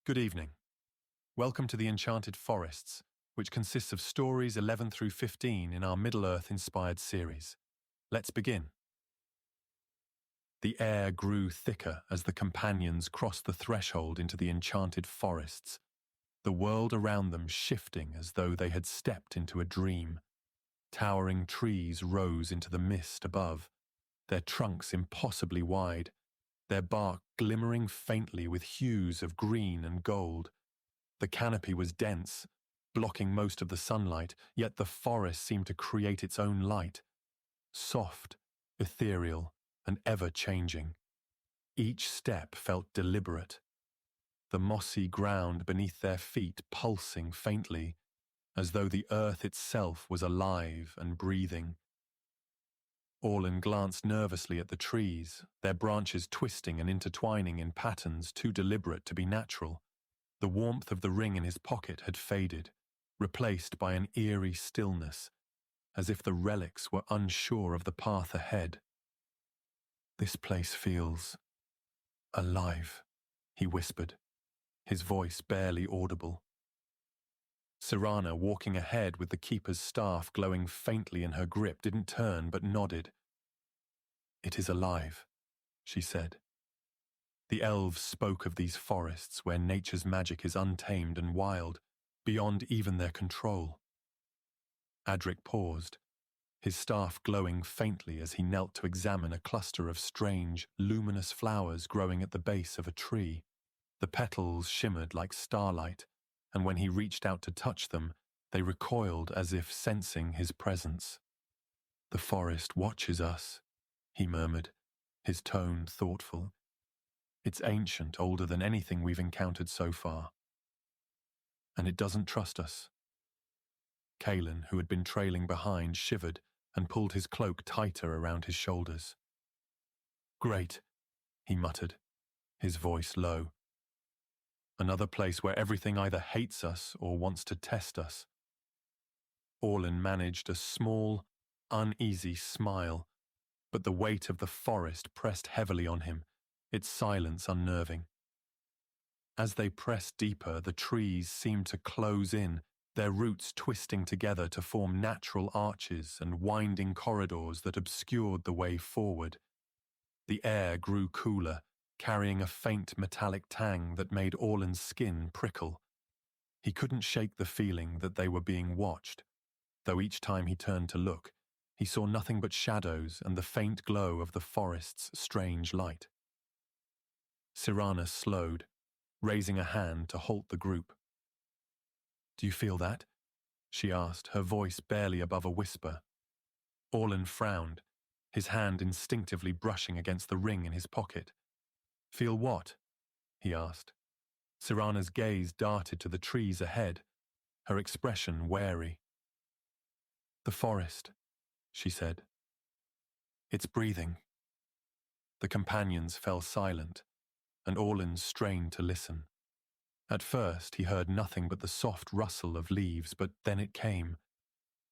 Good evening. Welcome to the Enchanted Forests, which consists of stories 11 through 15 in our Middle-earth-inspired series. Let's begin. The air grew thicker as the companions crossed the threshold into the Enchanted Forests, the world around them shifting as though they had stepped into a dream. Towering trees rose into the mist above, their trunks impossibly wide, their bark glimmering faintly with hues of green and gold. The canopy was dense, blocking most of the sunlight, yet the forest seemed to create its own light, soft, ethereal, and ever-changing. Each step felt deliberate, the mossy ground beneath their feet pulsing faintly, as though the earth itself was alive and breathing. Orlen glanced nervously at the trees, their branches twisting and intertwining in patterns too deliberate to be natural. The warmth of the ring in his pocket had faded, replaced by an eerie stillness, as if the relics were unsure of the path ahead. "This place feels alive," he whispered, his voice barely audible. Cyrana, walking ahead with the keeper's staff glowing faintly in her grip, didn't turn but nodded. "It is alive," she said. The elves spoke of these forests where nature's magic is untamed and wild, beyond even their control. Adric paused, his staff glowing faintly as he knelt to examine a cluster of strange, luminous flowers growing at the base of a tree. The petals shimmered like starlight, and when he reached out to touch them, they recoiled as if sensing his presence. "The forest watches us," he murmured, his tone thoughtful. "It's ancient, older than anything we've encountered so far. And it doesn't trust us." Calen, who had been trailing behind, shivered and pulled his cloak tighter around his shoulders. "Great," he muttered, his voice low. "Another place where everything either hates us or wants to test us." Orlen managed a small, uneasy smile, but the weight of the forest pressed heavily on him, its silence unnerving. As they pressed deeper, the trees seemed to close in, their roots twisting together to form natural arches and winding corridors that obscured the way forward. The air grew cooler, carrying a faint metallic tang that made Orlen's skin prickle. He couldn't shake the feeling that they were being watched, though each time he turned to look, he saw nothing but shadows and the faint glow of the forest's strange light. Cyrana slowed, raising a hand to halt the group. "Do you feel that?" she asked, her voice barely above a whisper. Orlen frowned, his hand instinctively brushing against the ring in his pocket. "Feel what?" he asked. Cyrana's gaze darted to the trees ahead, her expression wary. "The forest," she said. "It's breathing." The companions fell silent, and Orlen strained to listen. At first he heard nothing but the soft rustle of leaves, but then it came.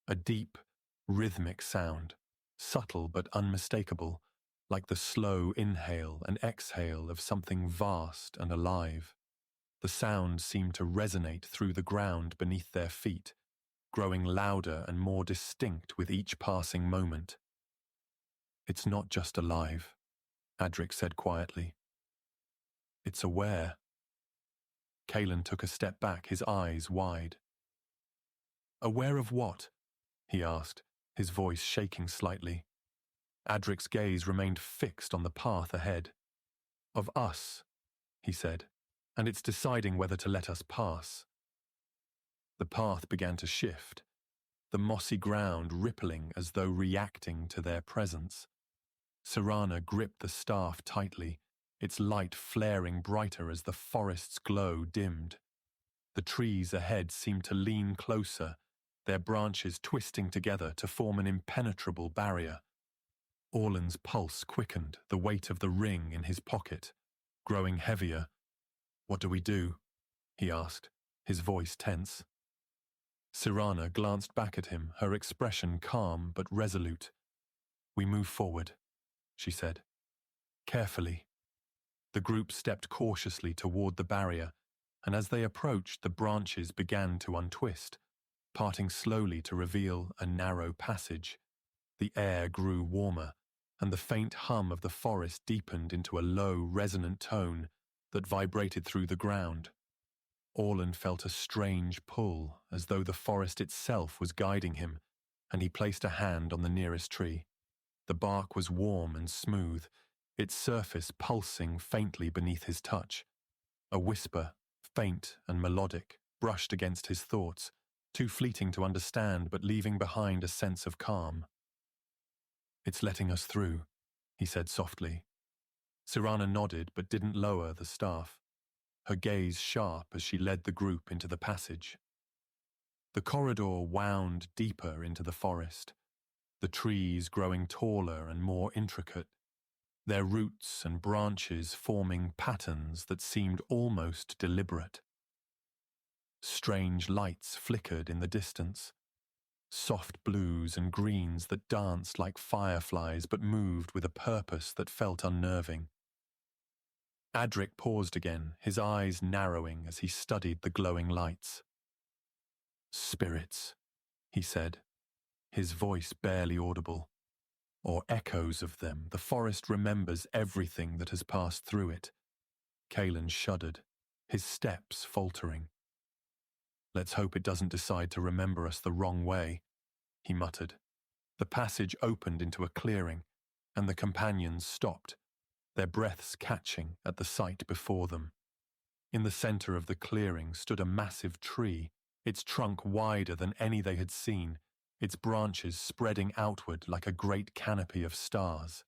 A deep, rhythmic sound, subtle but unmistakable, like the slow inhale and exhale of something vast and alive. The sound seemed to resonate through the ground beneath their feet, growing louder and more distinct with each passing moment. "It's not just alive," Adric said quietly. "It's aware." Calen took a step back, his eyes wide. "Aware of what?" he asked, his voice shaking slightly. Adric's gaze remained fixed on the path ahead. "Of us," he said, "and it's deciding whether to let us pass." The path began to shift, the mossy ground rippling as though reacting to their presence. Cyrana gripped the staff tightly, its light flaring brighter as the forest's glow dimmed. The trees ahead seemed to lean closer, their branches twisting together to form an impenetrable barrier. Orlen's pulse quickened, the weight of the ring in his pocket, growing heavier. "What do we do?" he asked, his voice tense. Cyrana glanced back at him, her expression calm but resolute. "We move forward," she said. "Carefully." The group stepped cautiously toward the barrier, and as they approached, the branches began to untwist, parting slowly to reveal a narrow passage. The air grew warmer, and the faint hum of the forest deepened into a low, resonant tone that vibrated through the ground. Orlen felt a strange pull, as though the forest itself was guiding him, and he placed a hand on the nearest tree. The bark was warm and smooth, its surface pulsing faintly beneath his touch. A whisper, faint and melodic, brushed against his thoughts, too fleeting to understand but leaving behind a sense of calm. "It's letting us through," he said softly. Cyrana nodded but didn't lower the staff, her gaze sharp as she led the group into the passage. The corridor wound deeper into the forest, the trees growing taller and more intricate, their roots and branches forming patterns that seemed almost deliberate. Strange lights flickered in the distance, soft blues and greens that danced like fireflies but moved with a purpose that felt unnerving. Adric paused again, his eyes narrowing as he studied the glowing lights. "Spirits," he said, his voice barely audible. "Or echoes of them. The forest remembers everything that has passed through it." Calen shuddered, his steps faltering. "Let's hope it doesn't decide to remember us the wrong way," he muttered. The passage opened into a clearing, and the companions stopped, their breaths catching at the sight before them. In the center of the clearing stood a massive tree, its trunk wider than any they had seen, its branches spreading outward like a great canopy of stars.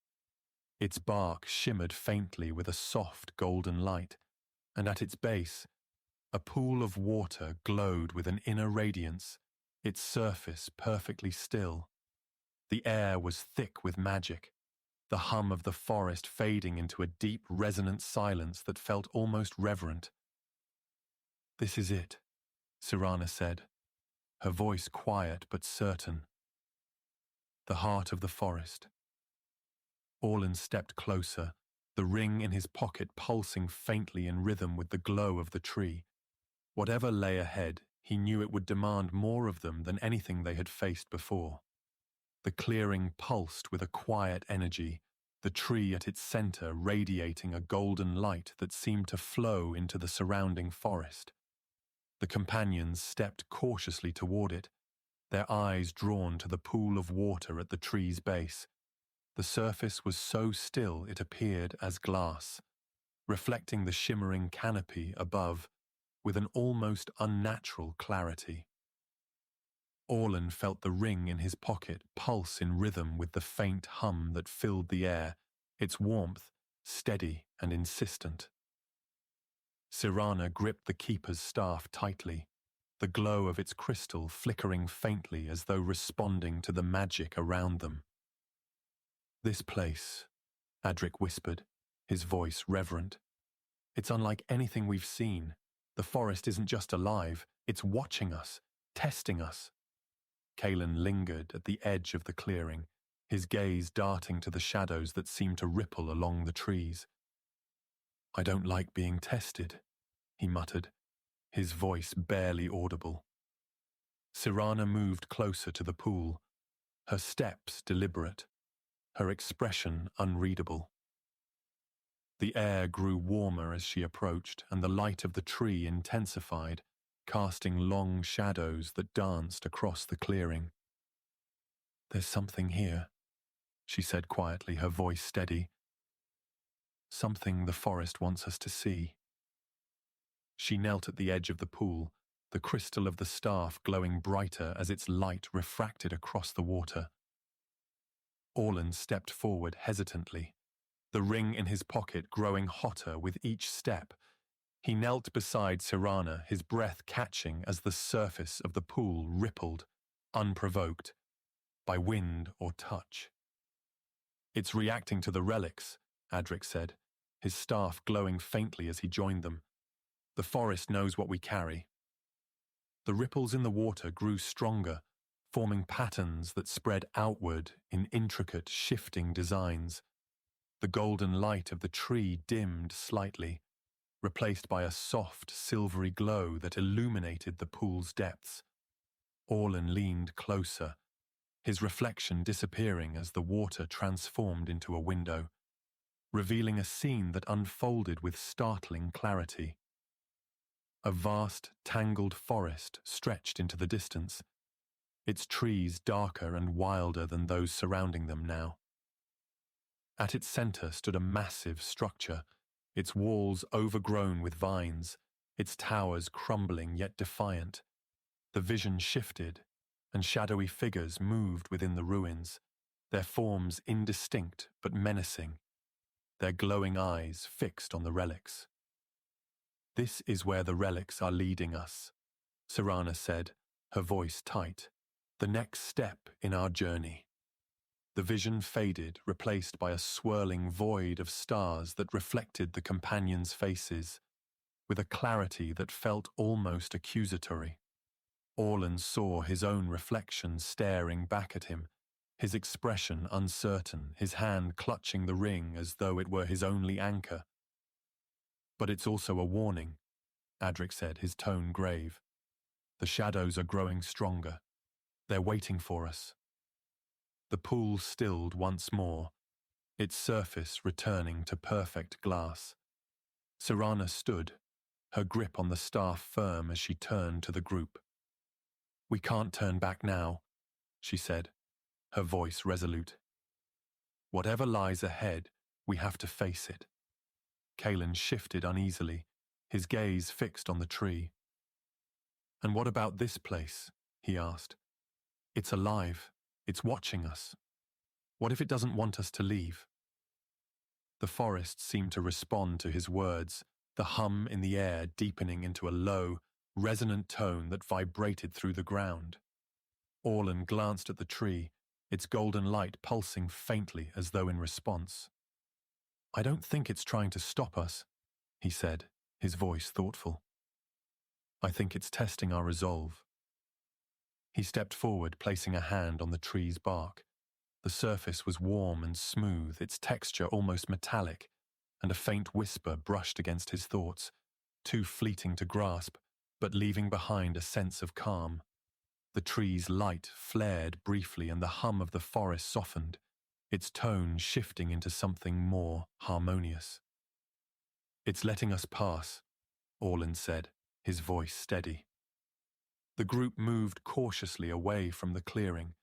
Its bark shimmered faintly with a soft golden light, and at its base, a pool of water glowed with an inner radiance, its surface perfectly still. The air was thick with magic, the hum of the forest fading into a deep, resonant silence that felt almost reverent. "This is it," Cyrana said, her voice quiet but certain. "The heart of the forest." Orlen stepped closer, the ring in his pocket pulsing faintly in rhythm with the glow of the tree. Whatever lay ahead, he knew it would demand more of them than anything they had faced before. The clearing pulsed with a quiet energy, the tree at its center radiating a golden light that seemed to flow into the surrounding forest. The companions stepped cautiously toward it, their eyes drawn to the pool of water at the tree's base. The surface was so still it appeared as glass, reflecting the shimmering canopy above with an almost unnatural clarity. Orlen felt the ring in his pocket pulse in rhythm with the faint hum that filled the air, its warmth steady and insistent. Cyrana gripped the keeper's staff tightly, the glow of its crystal flickering faintly as though responding to the magic around them. "This place," Adric whispered, his voice reverent. "It's unlike anything we've seen. The forest isn't just alive, it's watching us, testing us." Calen lingered at the edge of the clearing, his gaze darting to the shadows that seemed to ripple along the trees. "I don't like being tested," he muttered, his voice barely audible. Cyrana moved closer to the pool, her steps deliberate, her expression unreadable. The air grew warmer as she approached, and the light of the tree intensified, casting long shadows that danced across the clearing. "There's something here," she said quietly, her voice steady. "Something the forest wants us to see." She knelt at the edge of the pool, the crystal of the staff glowing brighter as its light refracted across the water. Orlen stepped forward hesitantly, the ring in his pocket growing hotter with each step. He knelt beside Cyrana, his breath catching as the surface of the pool rippled, unprovoked, by wind or touch. "It's reacting to the relics," Adric said, his staff glowing faintly as he joined them. "The forest knows what we carry." The ripples in the water grew stronger, forming patterns that spread outward in intricate, shifting designs. The golden light of the tree dimmed slightly, replaced by a soft, silvery glow that illuminated the pool's depths. Orlen leaned closer, his reflection disappearing as the water transformed into a window, revealing a scene that unfolded with startling clarity. A vast, tangled forest stretched into the distance, its trees darker and wilder than those surrounding them now. At its center stood a massive structure, its walls overgrown with vines, its towers crumbling yet defiant. The vision shifted, and shadowy figures moved within the ruins, their forms indistinct but menacing, their glowing eyes fixed on the relics. "This is where the relics are leading us," Cyrana said, her voice tight. "The next step in our journey." The vision faded, replaced by a swirling void of stars that reflected the companions' faces, with a clarity that felt almost accusatory. Orlen saw his own reflection staring back at him, his expression uncertain, his hand clutching the ring as though it were his only anchor. "But it's also a warning," Adric said, his tone grave. "The shadows are growing stronger. They're waiting for us." The pool stilled once more, its surface returning to perfect glass. Cyrana stood, her grip on the staff firm as she turned to the group. "We can't turn back now," she said, her voice resolute. "Whatever lies ahead, we have to face it." Calen shifted uneasily, his gaze fixed on the tree. "And what about this place?" he asked. "It's alive. It's watching us. What if it doesn't want us to leave?" The forest seemed to respond to his words, the hum in the air deepening into a low, resonant tone that vibrated through the ground. Orlen glanced at the tree, its golden light pulsing faintly as though in response. "I don't think it's trying to stop us," he said, his voice thoughtful. "I think it's testing our resolve." He stepped forward, placing a hand on the tree's bark. The surface was warm and smooth, its texture almost metallic, and a faint whisper brushed against his thoughts, too fleeting to grasp, but leaving behind a sense of calm. The tree's light flared briefly and the hum of the forest softened, its tone shifting into something more harmonious. "It's letting us pass," Orlen said, his voice steady. The group moved cautiously away from the clearing,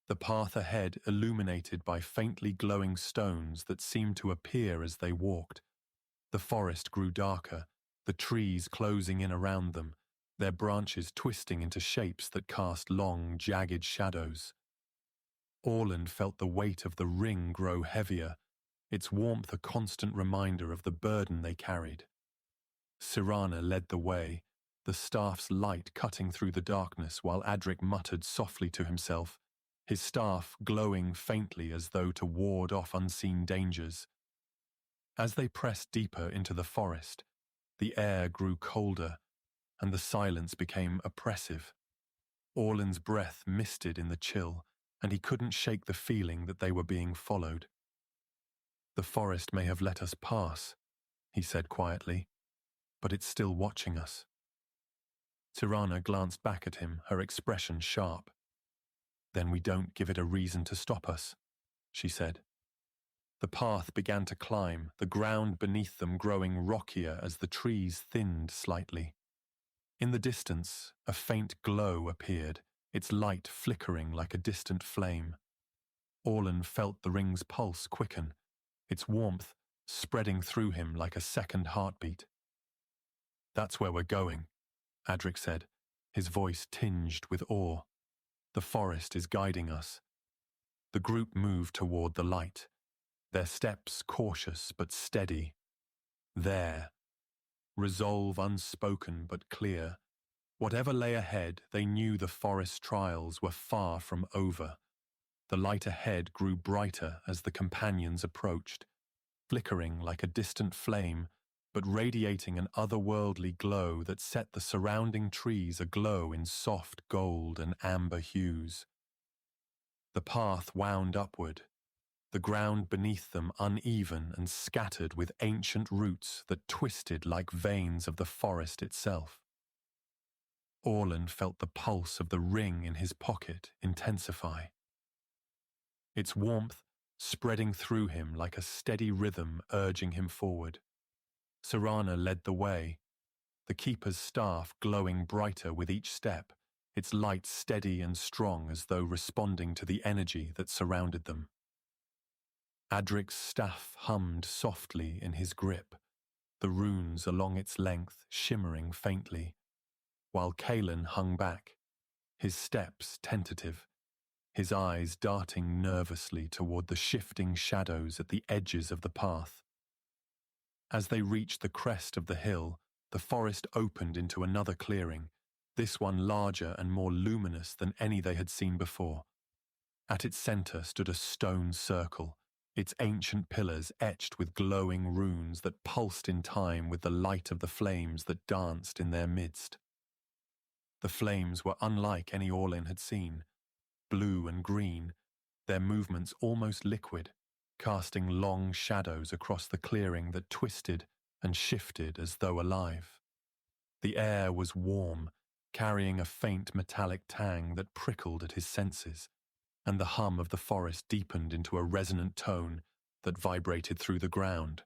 the path ahead illuminated by faintly glowing stones that seemed to appear as they walked. The forest grew darker, the trees closing in around them, their branches twisting into shapes that cast long, jagged shadows. Orlen felt the weight of the ring grow heavier, its warmth a constant reminder of the burden they carried. Cyrana led the way, the staff's light cutting through the darkness while Adric muttered softly to himself, his staff glowing faintly as though to ward off unseen dangers. As they pressed deeper into the forest, the air grew colder, and the silence became oppressive. Orlen's breath misted in the chill, and he couldn't shake the feeling that they were being followed. "The forest may have let us pass," he said quietly, "but it's still watching us." Cyrana glanced back at him, her expression sharp. "Then we don't give it a reason to stop us," she said. The path began to climb, the ground beneath them growing rockier as the trees thinned slightly. In the distance, a faint glow appeared, its light flickering like a distant flame. Orlen felt the ring's pulse quicken, its warmth spreading through him like a second heartbeat. "That's where we're going," Adric said, his voice tinged with awe. "The forest is guiding us." The group moved toward the light, their steps cautious but steady. There, resolve unspoken but clear. Whatever lay ahead, they knew the forest trials were far from over. The light ahead grew brighter as the companions approached, flickering like a distant flame, but radiating an otherworldly glow that set the surrounding trees aglow in soft gold and amber hues. The path wound upward, the ground beneath them uneven and scattered with ancient roots that twisted like veins of the forest itself. Orlen felt the pulse of the ring in his pocket intensify. Its warmth spreading through him like a steady rhythm urging him forward. Cyrana led the way, the keeper's staff glowing brighter with each step, its light steady and strong as though responding to the energy that surrounded them. Adric's staff hummed softly in his grip, the runes along its length shimmering faintly, while Calen hung back, his steps tentative, his eyes darting nervously toward the shifting shadows at the edges of the path. As they reached the crest of the hill, the forest opened into another clearing, this one larger and more luminous than any they had seen before. At its center stood a stone circle, its ancient pillars etched with glowing runes that pulsed in time with the light of the flames that danced in their midst. The flames were unlike any Orlen had seen, blue and green, their movements almost liquid, casting long shadows across the clearing that twisted and shifted as though alive. The air was warm, carrying a faint metallic tang that prickled at his senses, and the hum of the forest deepened into a resonant tone that vibrated through the ground.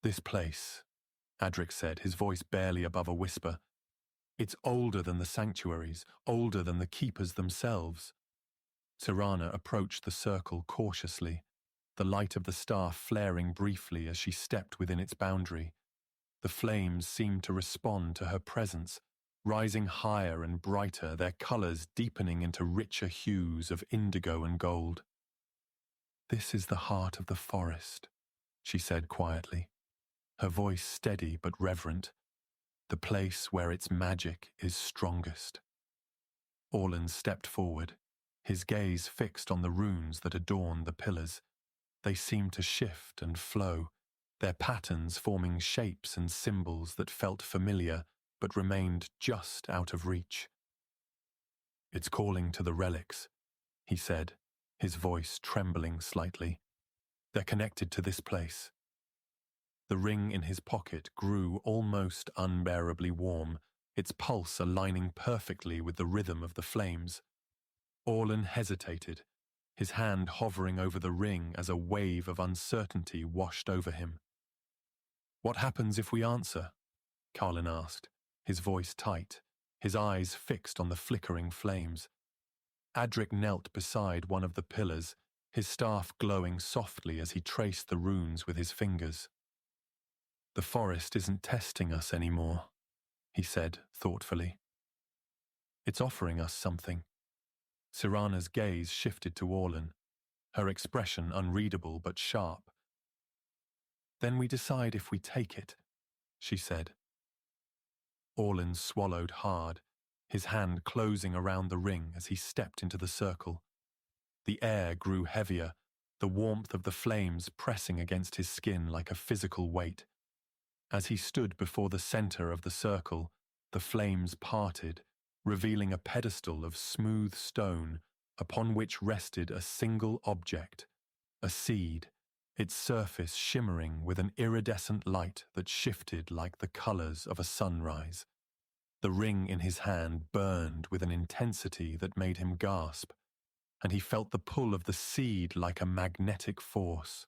"This place," Adric said, his voice barely above a whisper, "it's older than the sanctuaries, older than the keepers themselves." Cyrana approached the circle cautiously, the light of the staff flaring briefly as she stepped within its boundary. The flames seemed to respond to her presence, rising higher and brighter, their colors deepening into richer hues of indigo and gold. "This is the heart of the forest," she said quietly, her voice steady but reverent, "the place where its magic is strongest." Orlen stepped forward, his gaze fixed on the runes that adorned the pillars. They seemed to shift and flow, their patterns forming shapes and symbols that felt familiar but remained just out of reach. "It's calling to the relics," he said, his voice trembling slightly. "They're connected to this place." The ring in his pocket grew almost unbearably warm, its pulse aligning perfectly with the rhythm of the flames. Orlen hesitated, his hand hovering over the ring as a wave of uncertainty washed over him. "What happens if we answer?" Calen asked, his voice tight, his eyes fixed on the flickering flames. Adric knelt beside one of the pillars, his staff glowing softly as he traced the runes with his fingers. "The forest isn't testing us anymore," he said thoughtfully. "It's offering us something." Cyrana's gaze shifted to Orlen, her expression unreadable but sharp. "Then we decide if we take it," she said. Orlen swallowed hard, his hand closing around the ring as he stepped into the circle. The air grew heavier, the warmth of the flames pressing against his skin like a physical weight. As he stood before the center of the circle, the flames parted, revealing a pedestal of smooth stone upon which rested a single object, a seed, its surface shimmering with an iridescent light that shifted like the colors of a sunrise. The ring in his hand burned with an intensity that made him gasp, and he felt the pull of the seed like a magnetic force.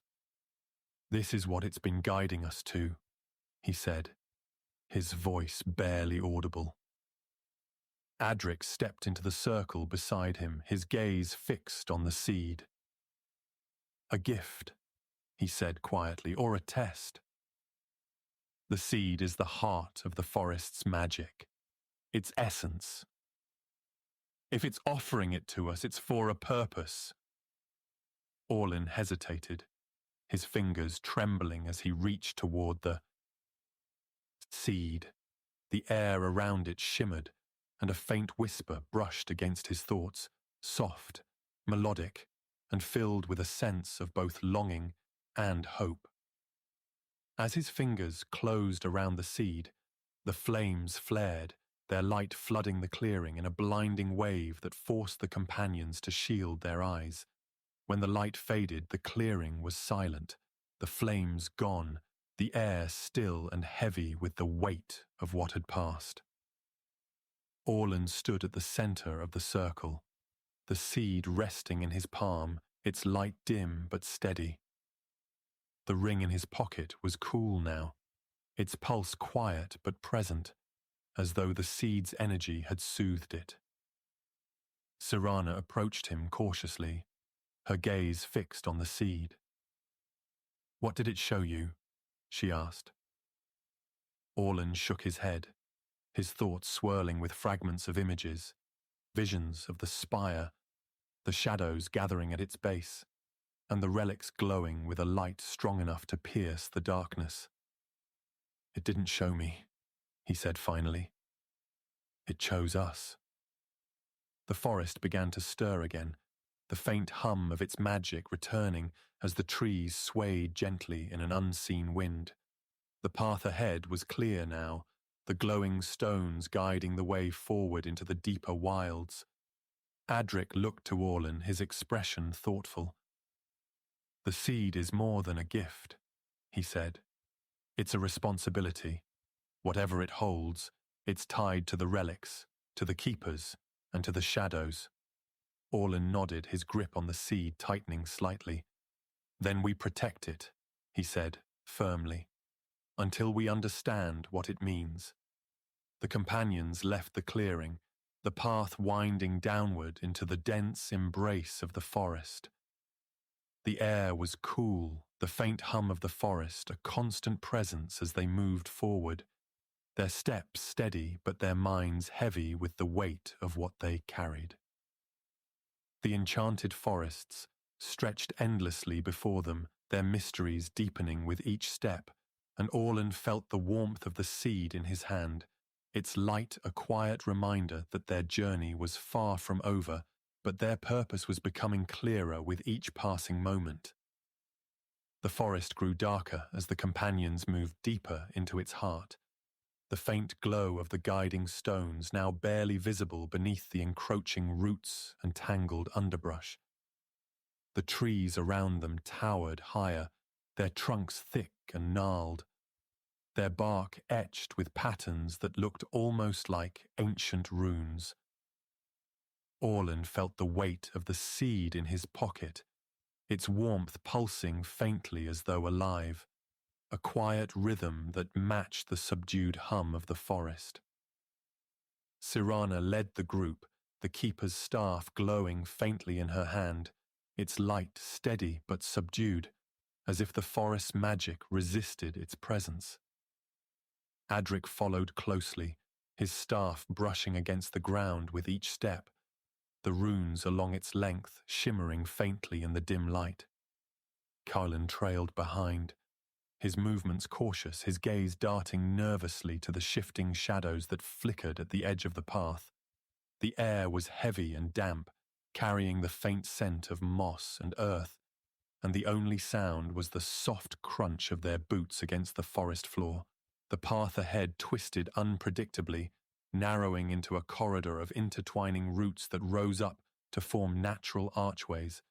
"This is what it's been guiding us to," he said, his voice barely audible. Adric stepped into the circle beside him, his gaze fixed on the seed. "A gift," he said quietly, "or a test." "The seed is the heart of the forest's magic, its essence. If it's offering it to us, it's for a purpose." Orlen hesitated, his fingers trembling as he reached toward the seed. The air around it shimmered, and a faint whisper brushed against his thoughts, soft, melodic, and filled with a sense of both longing and hope. As his fingers closed around the seed, the flames flared, their light flooding the clearing in a blinding wave that forced the companions to shield their eyes. When the light faded, the clearing was silent, the flames gone, the air still and heavy with the weight of what had passed. Orlen stood at the center of the circle, the seed resting in his palm, its light dim but steady. The ring in his pocket was cool now, its pulse quiet but present, as though the seed's energy had soothed it. Cyrana approached him cautiously, her gaze fixed on the seed. "What did it show you?" she asked. Orlen shook his head, his thoughts swirling with fragments of images, visions of the spire, the shadows gathering at its base, and the relics glowing with a light strong enough to pierce the darkness. "It didn't show me," he said finally. "It chose us." The forest began to stir again, the faint hum of its magic returning as the trees swayed gently in an unseen wind. The path ahead was clear now, the glowing stones guiding the way forward into the deeper wilds. Adric looked to Orlen, his expression thoughtful. "The seed is more than a gift," he said. "It's a responsibility. Whatever it holds, it's tied to the relics, to the keepers, and to the shadows." Orlen nodded, his grip on the seed tightening slightly. "Then we protect it," he said, firmly, "until we understand what it means." The companions left the clearing, the path winding downward into the dense embrace of the forest. The air was cool, the faint hum of the forest a constant presence as they moved forward, their steps steady but their minds heavy with the weight of what they carried. The enchanted forests stretched endlessly before them, their mysteries deepening with each step, and Orlen felt the warmth of the seed in his hand, its light a quiet reminder that their journey was far from over, but their purpose was becoming clearer with each passing moment. The forest grew darker as the companions moved deeper into its heart, the faint glow of the guiding stones now barely visible beneath the encroaching roots and tangled underbrush. The trees around them towered higher, their trunks thick and gnarled, their bark etched with patterns that looked almost like ancient runes. Orlen felt the weight of the seed in his pocket, its warmth pulsing faintly as though alive, a quiet rhythm that matched the subdued hum of the forest. Cyrana led the group, the keeper's staff glowing faintly in her hand, its light steady but subdued, as if the forest's magic resisted its presence. Adric followed closely, his staff brushing against the ground with each step, the runes along its length shimmering faintly in the dim light. Calen trailed behind, his movements cautious, his gaze darting nervously to the shifting shadows that flickered at the edge of the path. The air was heavy and damp, carrying the faint scent of moss and earth, and the only sound was the soft crunch of their boots against the forest floor. The path ahead twisted unpredictably, narrowing into a corridor of intertwining roots that rose up to form natural archways.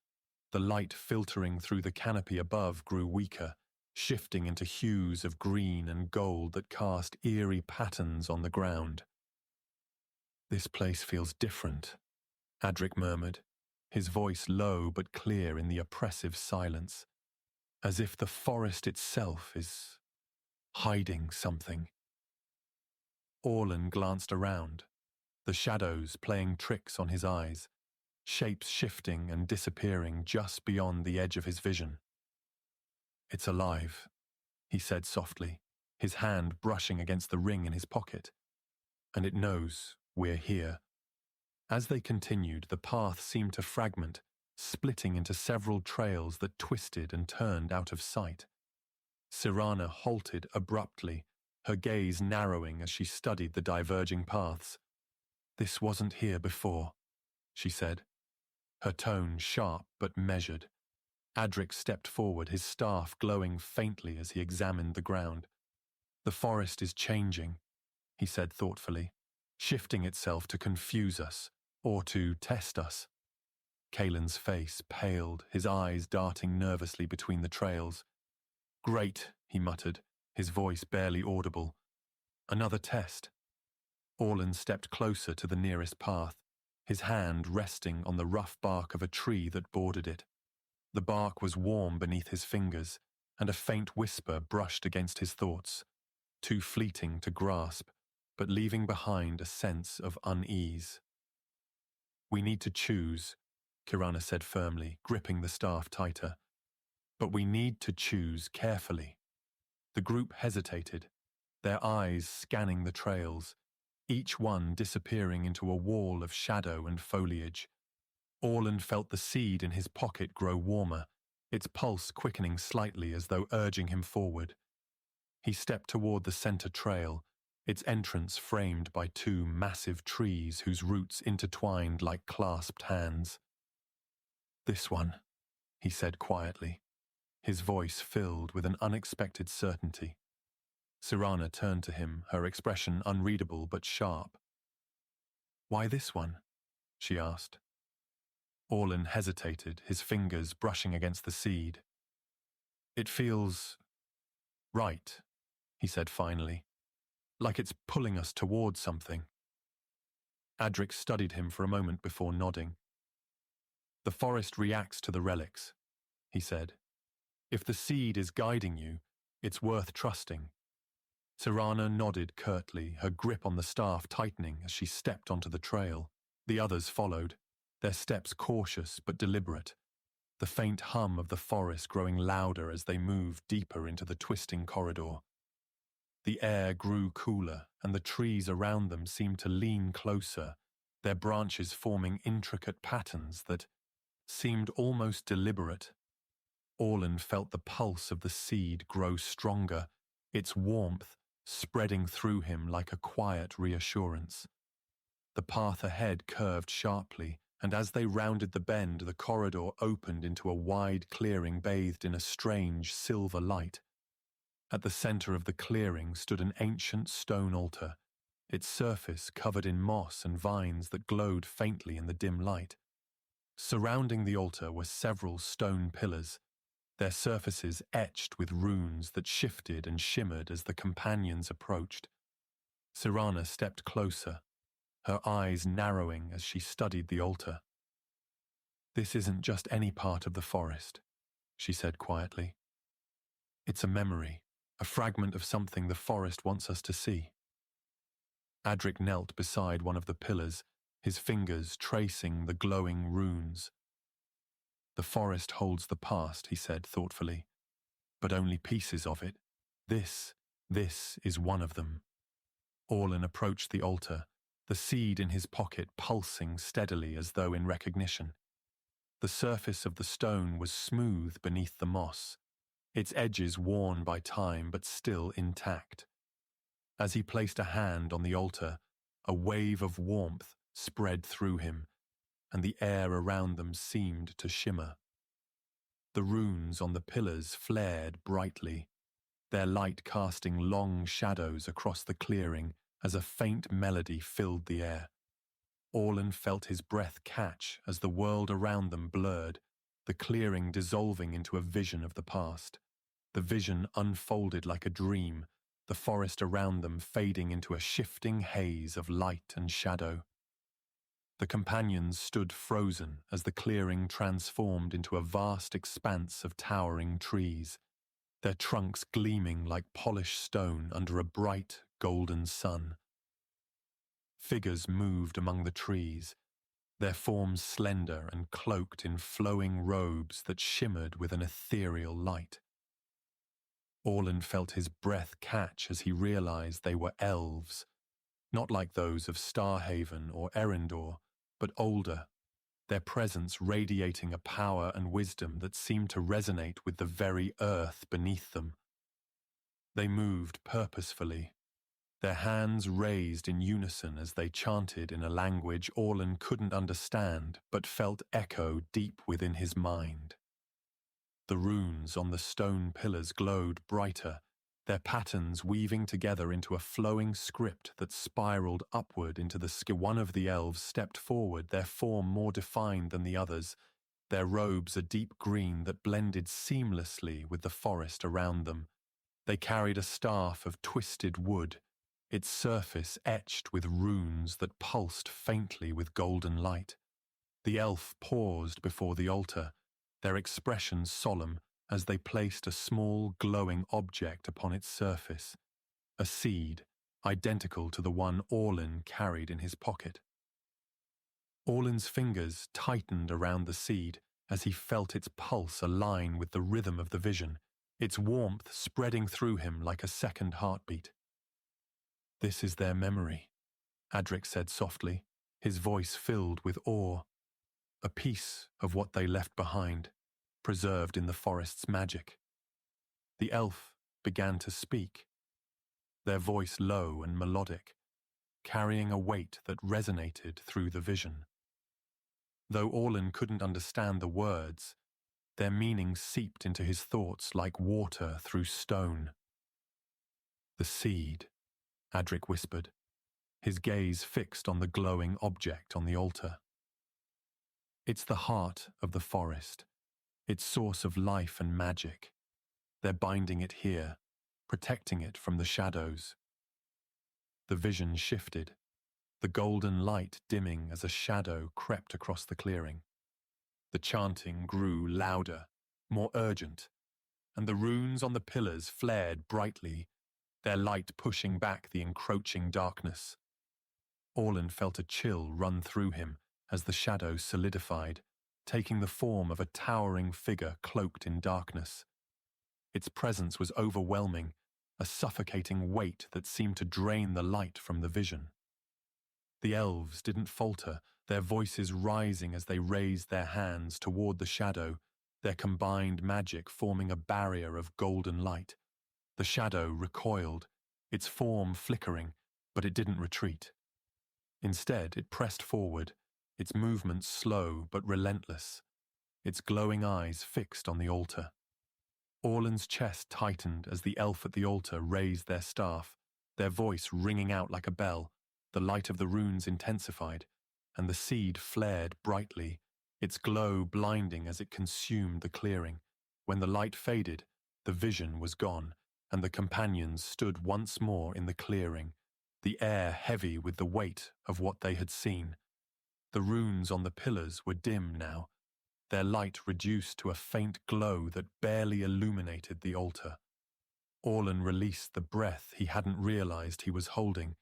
The light filtering through the canopy above grew weaker, shifting into hues of green and gold that cast eerie patterns on the ground. "This place feels different," Adric murmured, his voice low but clear in the oppressive silence, as if the forest itself is hiding something. Orlen glanced around, the shadows playing tricks on his eyes, shapes shifting and disappearing just beyond the edge of his vision. "It's alive," he said softly, his hand brushing against the ring in his pocket. "And it knows we're here." As they continued, the path seemed to fragment, splitting into several trails that twisted and turned out of sight. Cyrana halted abruptly, her gaze narrowing as she studied the diverging paths. "This wasn't here before," she said, her tone sharp but measured. Adric stepped forward, his staff glowing faintly as he examined the ground. "The forest is changing," he said thoughtfully, "shifting itself to confuse us, or to test us." Calen's face paled, his eyes darting nervously between the trails. "Great," he muttered, his voice barely audible. "Another test." Orlen stepped closer to the nearest path, his hand resting on the rough bark of a tree that bordered it. The bark was warm beneath his fingers, and a faint whisper brushed against his thoughts, too fleeting to grasp, but leaving behind a sense of unease. "We need to choose," Cyrana said firmly, gripping the staff tighter. "But we need to choose carefully." The group hesitated, their eyes scanning the trails, each one disappearing into a wall of shadow and foliage. Orlen felt the seed in his pocket grow warmer, its pulse quickening slightly as though urging him forward. He stepped toward the center trail, its entrance framed by two massive trees whose roots intertwined like clasped hands. "This one," he said quietly, his voice filled with an unexpected certainty. Cyrana turned to him, her expression unreadable but sharp. "Why this one?" she asked. Orlen hesitated, his fingers brushing against the seed. "It feels right," he said finally, "like it's pulling us towards something." Adric studied him for a moment before nodding. "The forest reacts to the relics," he said. "If the seed is guiding you, it's worth trusting." Cyrana nodded curtly, her grip on the staff tightening as she stepped onto the trail. The others followed, their steps cautious but deliberate, the faint hum of the forest growing louder as they moved deeper into the twisting corridor. The air grew cooler, and the trees around them seemed to lean closer, their branches forming intricate patterns that seemed almost deliberate. Orlen felt the pulse of the seed grow stronger, its warmth spreading through him like a quiet reassurance. The path ahead curved sharply, and as they rounded the bend, the corridor opened into a wide clearing bathed in a strange silver light. At the center of the clearing stood an ancient stone altar, its surface covered in moss and vines that glowed faintly in the dim light. Surrounding the altar were several stone pillars, their surfaces etched with runes that shifted and shimmered as the companions approached. Cyrana stepped closer, her eyes narrowing as she studied the altar. "This isn't just any part of the forest," she said quietly. "It's a memory, a fragment of something the forest wants us to see." Adric knelt beside one of the pillars, his fingers tracing the glowing runes. "The forest holds the past," he said thoughtfully, "but only pieces of it. This is one of them." Orlen approached the altar, the seed in his pocket pulsing steadily as though in recognition. The surface of the stone was smooth beneath the moss, its edges worn by time but still intact. As he placed a hand on the altar, a wave of warmth spread through him, and the air around them seemed to shimmer. The runes on the pillars flared brightly, their light casting long shadows across the clearing as a faint melody filled the air. Orlen felt his breath catch as the world around them blurred, the clearing dissolving into a vision of the past. The vision unfolded like a dream, the forest around them fading into a shifting haze of light and shadow. The companions stood frozen as the clearing transformed into a vast expanse of towering trees, their trunks gleaming like polished stone under a bright, golden sun. Figures moved among the trees, their forms slender and cloaked in flowing robes that shimmered with an ethereal light. Orlen felt his breath catch as he realized they were elves, not like those of Starhaven or Erendor, but older, their presence radiating a power and wisdom that seemed to resonate with the very earth beneath them. They moved purposefully, their hands raised in unison as they chanted in a language Orlen couldn't understand but felt echo deep within his mind. The runes on the stone pillars glowed brighter, their patterns weaving together into a flowing script that spiraled upward into the sky. One of the elves stepped forward, their form more defined than the others, their robes a deep green that blended seamlessly with the forest around them. They carried a staff of twisted wood, its surface etched with runes that pulsed faintly with golden light. The elf paused before the altar, their expression solemn as they placed a small glowing object upon its surface, a seed identical to the one Orlen carried in his pocket. Orlen's fingers tightened around the seed as he felt its pulse align with the rhythm of the vision, its warmth spreading through him like a second heartbeat. "This is their memory," Adric said softly, his voice filled with awe. "A piece of what they left behind, preserved in the forest's magic." The elf began to speak, their voice low and melodic, carrying a weight that resonated through the vision. Though Orlen couldn't understand the words, their meaning seeped into his thoughts like water through stone. "The seed," Adric whispered, his gaze fixed on the glowing object on the altar. "It's the heart of the forest, its source of life and magic. They're binding it here, protecting it from the shadows." The vision shifted, the golden light dimming as a shadow crept across the clearing. The chanting grew louder, more urgent, and the runes on the pillars flared brightly, their light pushing back the encroaching darkness. Orlen felt a chill run through him as the shadow solidified, taking the form of a towering figure cloaked in darkness. Its presence was overwhelming, a suffocating weight that seemed to drain the light from the vision. The elves didn't falter, their voices rising as they raised their hands toward the shadow, their combined magic forming a barrier of golden light. The shadow recoiled, its form flickering, but it didn't retreat. Instead, it pressed forward, its movements slow but relentless, its glowing eyes fixed on the altar. Orlen's chest tightened as the elf at the altar raised their staff, their voice ringing out like a bell. The light of the runes intensified, and the seed flared brightly, its glow blinding as it consumed the clearing. When the light faded, the vision was gone, and the companions stood once more in the clearing, the air heavy with the weight of what they had seen. The runes on the pillars were dim now, their light reduced to a faint glow that barely illuminated the altar. Orlen released the breath he hadn't realized he was holding,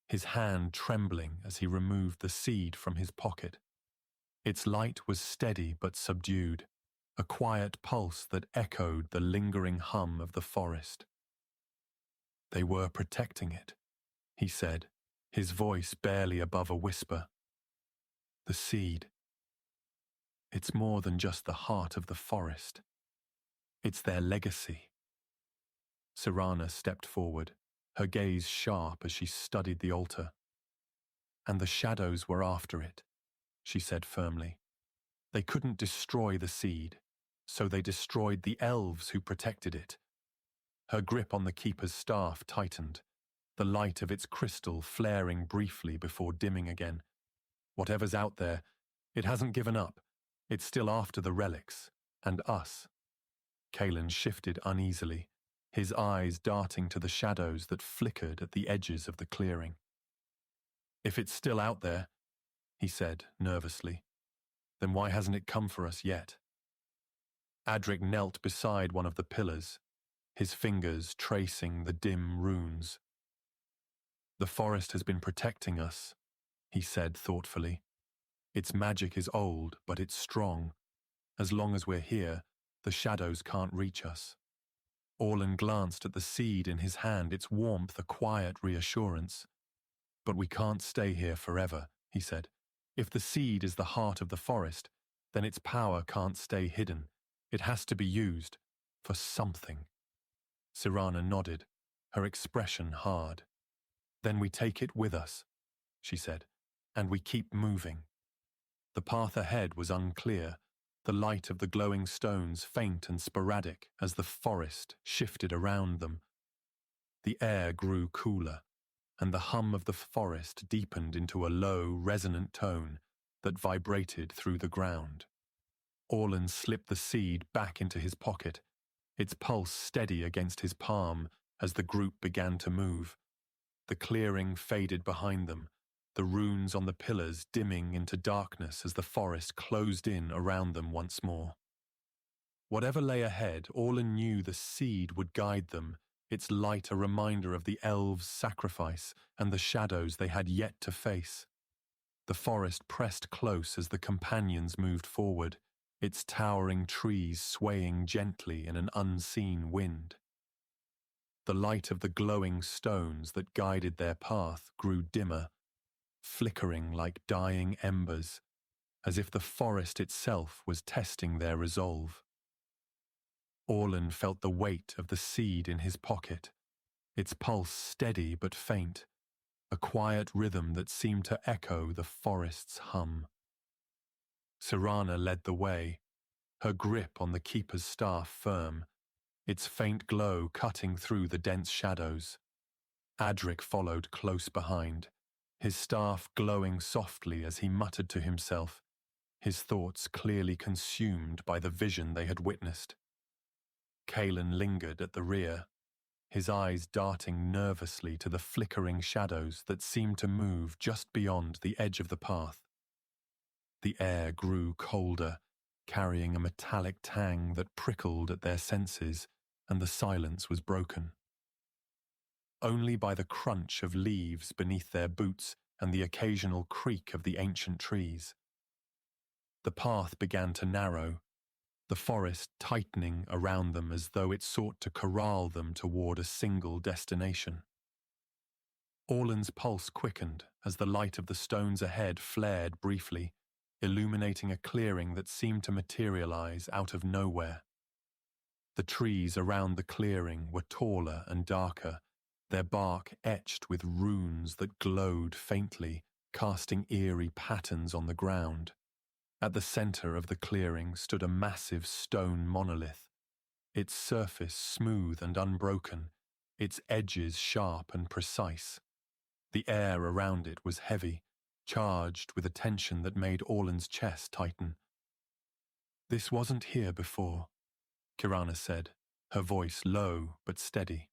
his hand trembling as he removed the seed from his pocket. Its light was steady but subdued, a quiet pulse that echoed the lingering hum of the forest. "They were protecting it," he said, his voice barely above a whisper. "The seed. It's more than just the heart of the forest. It's their legacy." Cyrana stepped forward, her gaze sharp as she studied the altar. "And the shadows were after it," she said firmly. "They couldn't destroy the seed, so they destroyed the elves who protected it." Her grip on the keeper's staff tightened, the light of its crystal flaring briefly before dimming again. "Whatever's out there, it hasn't given up. It's still after the relics, and us." Calen shifted uneasily, his eyes darting to the shadows that flickered at the edges of the clearing. "If it's still out there," he said nervously, "then why hasn't it come for us yet?" Adric knelt beside one of the pillars, his fingers tracing the dim runes. "The forest has been protecting us," he said thoughtfully. "Its magic is old, but it's strong. As long as we're here, the shadows can't reach us." Orlen glanced at the seed in his hand, its warmth a quiet reassurance. "But we can't stay here forever," he said. "If the seed is the heart of the forest, then its power can't stay hidden. It has to be used for something." Cyrana nodded, her expression hard. "Then we take it with us," she said, "and we keep moving." The path ahead was unclear, the light of the glowing stones faint and sporadic as the forest shifted around them. The air grew cooler, and the hum of the forest deepened into a low, resonant tone that vibrated through the ground. Orlen slipped the seed back into his pocket, its pulse steady against his palm as the group began to move. The clearing faded behind them, the runes on the pillars dimming into darkness as the forest closed in around them once more. Whatever lay ahead, Orlen knew the seed would guide them, its light a reminder of the elves' sacrifice and the shadows they had yet to face. The forest pressed close as the companions moved forward, its towering trees swaying gently in an unseen wind. The light of the glowing stones that guided their path grew dimmer, flickering like dying embers, as if the forest itself was testing their resolve. Orlen felt the weight of the seed in his pocket, its pulse steady but faint, a quiet rhythm that seemed to echo the forest's hum. Cyrana led the way, her grip on the keeper's staff firm, its faint glow cutting through the dense shadows. Adric followed close behind, his staff glowing softly as he muttered to himself, his thoughts clearly consumed by the vision they had witnessed. Calen lingered at the rear, his eyes darting nervously to the flickering shadows that seemed to move just beyond the edge of the path. The air grew colder, carrying a metallic tang that prickled at their senses, and the silence was broken. Only by the crunch of leaves beneath their boots and the occasional creak of the ancient trees. The path began to narrow, the forest tightening around them as though it sought to corral them toward a single destination. Orlen's pulse quickened as the light of the stones ahead flared briefly, illuminating a clearing that seemed to materialize out of nowhere. The trees around the clearing were taller and darker, their bark etched with runes that glowed faintly, casting eerie patterns on the ground. At the center of the clearing stood a massive stone monolith, its surface smooth and unbroken, its edges sharp and precise. The air around it was heavy, charged with a tension that made Orlen's chest tighten. "This wasn't here before," Cyrana said, her voice low but steady.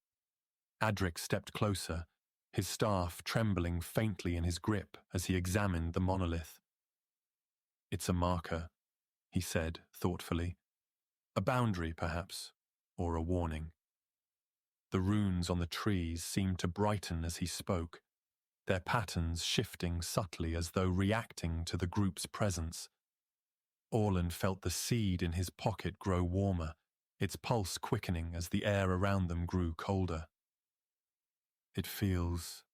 Adric stepped closer, his staff trembling faintly in his grip as he examined the monolith. "It's a marker," he said thoughtfully. "A boundary, perhaps, or a warning." The runes on the trees seemed to brighten as he spoke, their patterns shifting subtly as though reacting to the group's presence. Orlen felt the seed in his pocket grow warmer, its pulse quickening as the air around them grew colder. "It feels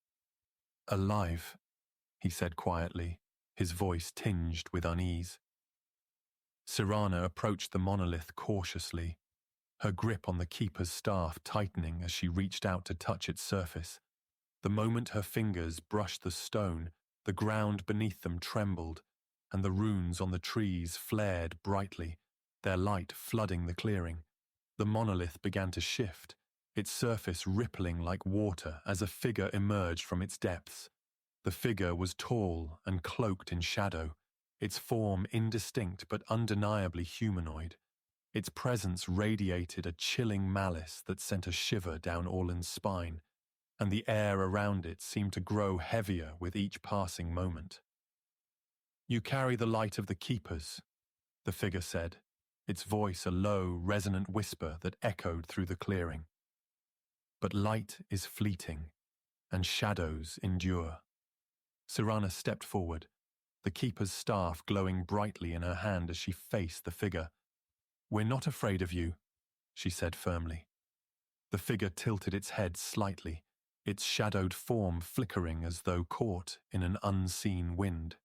alive," he said quietly, his voice tinged with unease. Cyrana approached the monolith cautiously, her grip on the keeper's staff tightening as she reached out to touch its surface. The moment her fingers brushed the stone, the ground beneath them trembled, and the runes on the trees flared brightly, their light flooding the clearing. The monolith began to shift, its surface rippling like water as a figure emerged from its depths. The figure was tall and cloaked in shadow, its form indistinct but undeniably humanoid. Its presence radiated a chilling malice that sent a shiver down Orlen's spine, and the air around it seemed to grow heavier with each passing moment. "You carry the light of the keepers," the figure said, its voice a low, resonant whisper that echoed through the clearing. "But light is fleeting, and shadows endure." Cyrana stepped forward, the keeper's staff glowing brightly in her hand as she faced the figure. "We're not afraid of you," she said firmly. The figure tilted its head slightly, its shadowed form flickering as though caught in an unseen wind.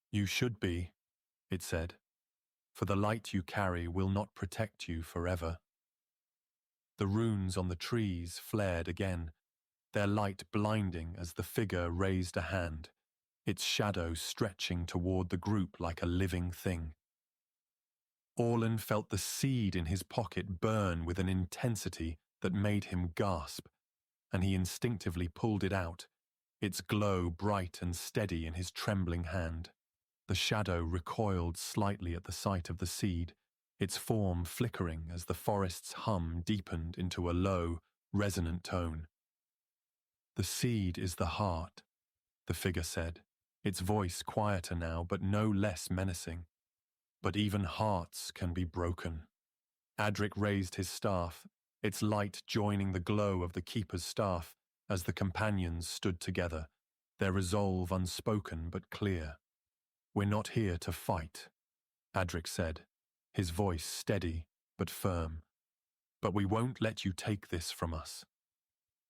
"You should be," it said, "for the light you carry will not protect you forever." The runes on the trees flared again, their light blinding as the figure raised a hand, its shadow stretching toward the group like a living thing. Orlen felt the seed in his pocket burn with an intensity that made him gasp, and he instinctively pulled it out, its glow bright and steady in his trembling hand. The shadow recoiled slightly at the sight of the seed, its form flickering as the forest's hum deepened into a low, resonant tone. "The seed is the heart," the figure said, its voice quieter now but no less menacing. "But even hearts can be broken." Adric raised his staff, its light joining the glow of the keeper's staff as the companions stood together, their resolve unspoken but clear. "We're not here to fight," Adric said, his voice steady but firm. "But we won't let you take this from us."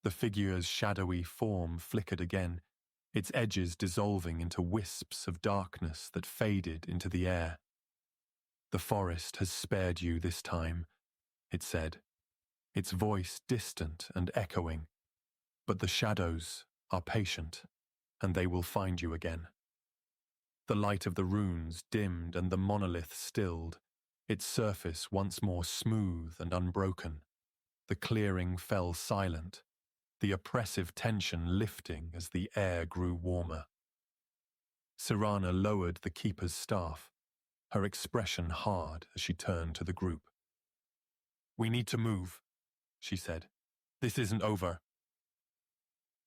The figure's shadowy form flickered again, its edges dissolving into wisps of darkness that faded into the air. "The forest has spared you this time," it said, its voice distant and echoing. "But the shadows are patient, and they will find you again." The light of the runes dimmed and the monolith stilled, its surface once more smooth and unbroken. The clearing fell silent, the oppressive tension lifting as the air grew warmer. Cyrana lowered the keeper's staff, her expression hard as she turned to the group. "We need to move," she said. "This isn't over."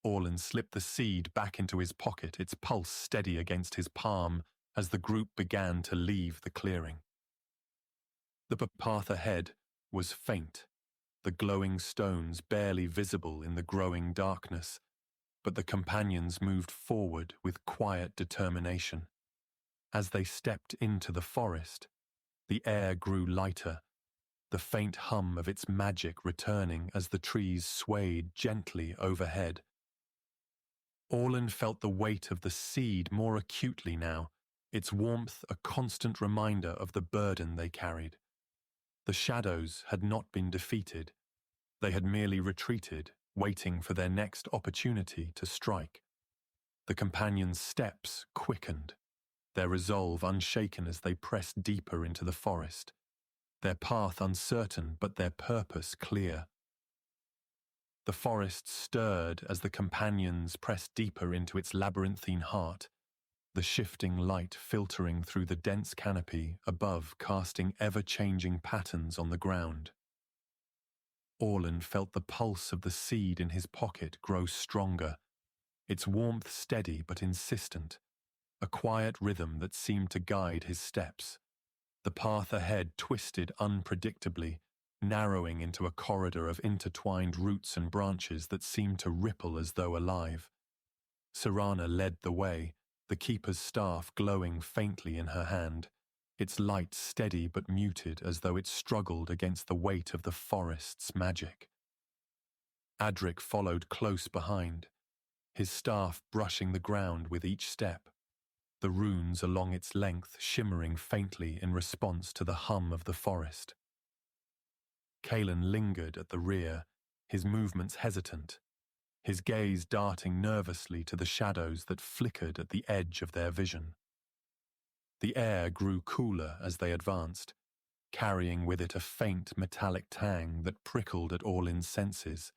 Orlen slipped the seed back into his pocket, its pulse steady against his palm as the group began to leave the clearing. The path ahead was faint, the glowing stones barely visible in the growing darkness, but the companions moved forward with quiet determination. As they stepped into the forest, the air grew lighter, the faint hum of its magic returning as the trees swayed gently overhead. Orlen felt the weight of the seed more acutely now, its warmth a constant reminder of the burden they carried. The shadows had not been defeated. They had merely retreated, waiting for their next opportunity to strike. The companions' steps quickened, their resolve unshaken as they pressed deeper into the forest, their path uncertain but their purpose clear. The forest stirred as the companions pressed deeper into its labyrinthine heart, the shifting light filtering through the dense canopy above, casting ever-changing patterns on the ground. Orlen felt the pulse of the seed in his pocket grow stronger, its warmth steady but insistent, a quiet rhythm that seemed to guide his steps. The path ahead twisted unpredictably, narrowing into a corridor of intertwined roots and branches that seemed to ripple as though alive. Cyrana led the way, the keeper's staff glowing faintly in her hand, its light steady but muted as though it struggled against the weight of the forest's magic. Adric followed close behind, his staff brushing the ground with each step, the runes along its length shimmering faintly in response to the hum of the forest. Calen lingered at the rear, his movements hesitant, his gaze darting nervously to the shadows that flickered at the edge of their vision. The air grew cooler as they advanced, carrying with it a faint metallic tang that prickled at Orlen's senses.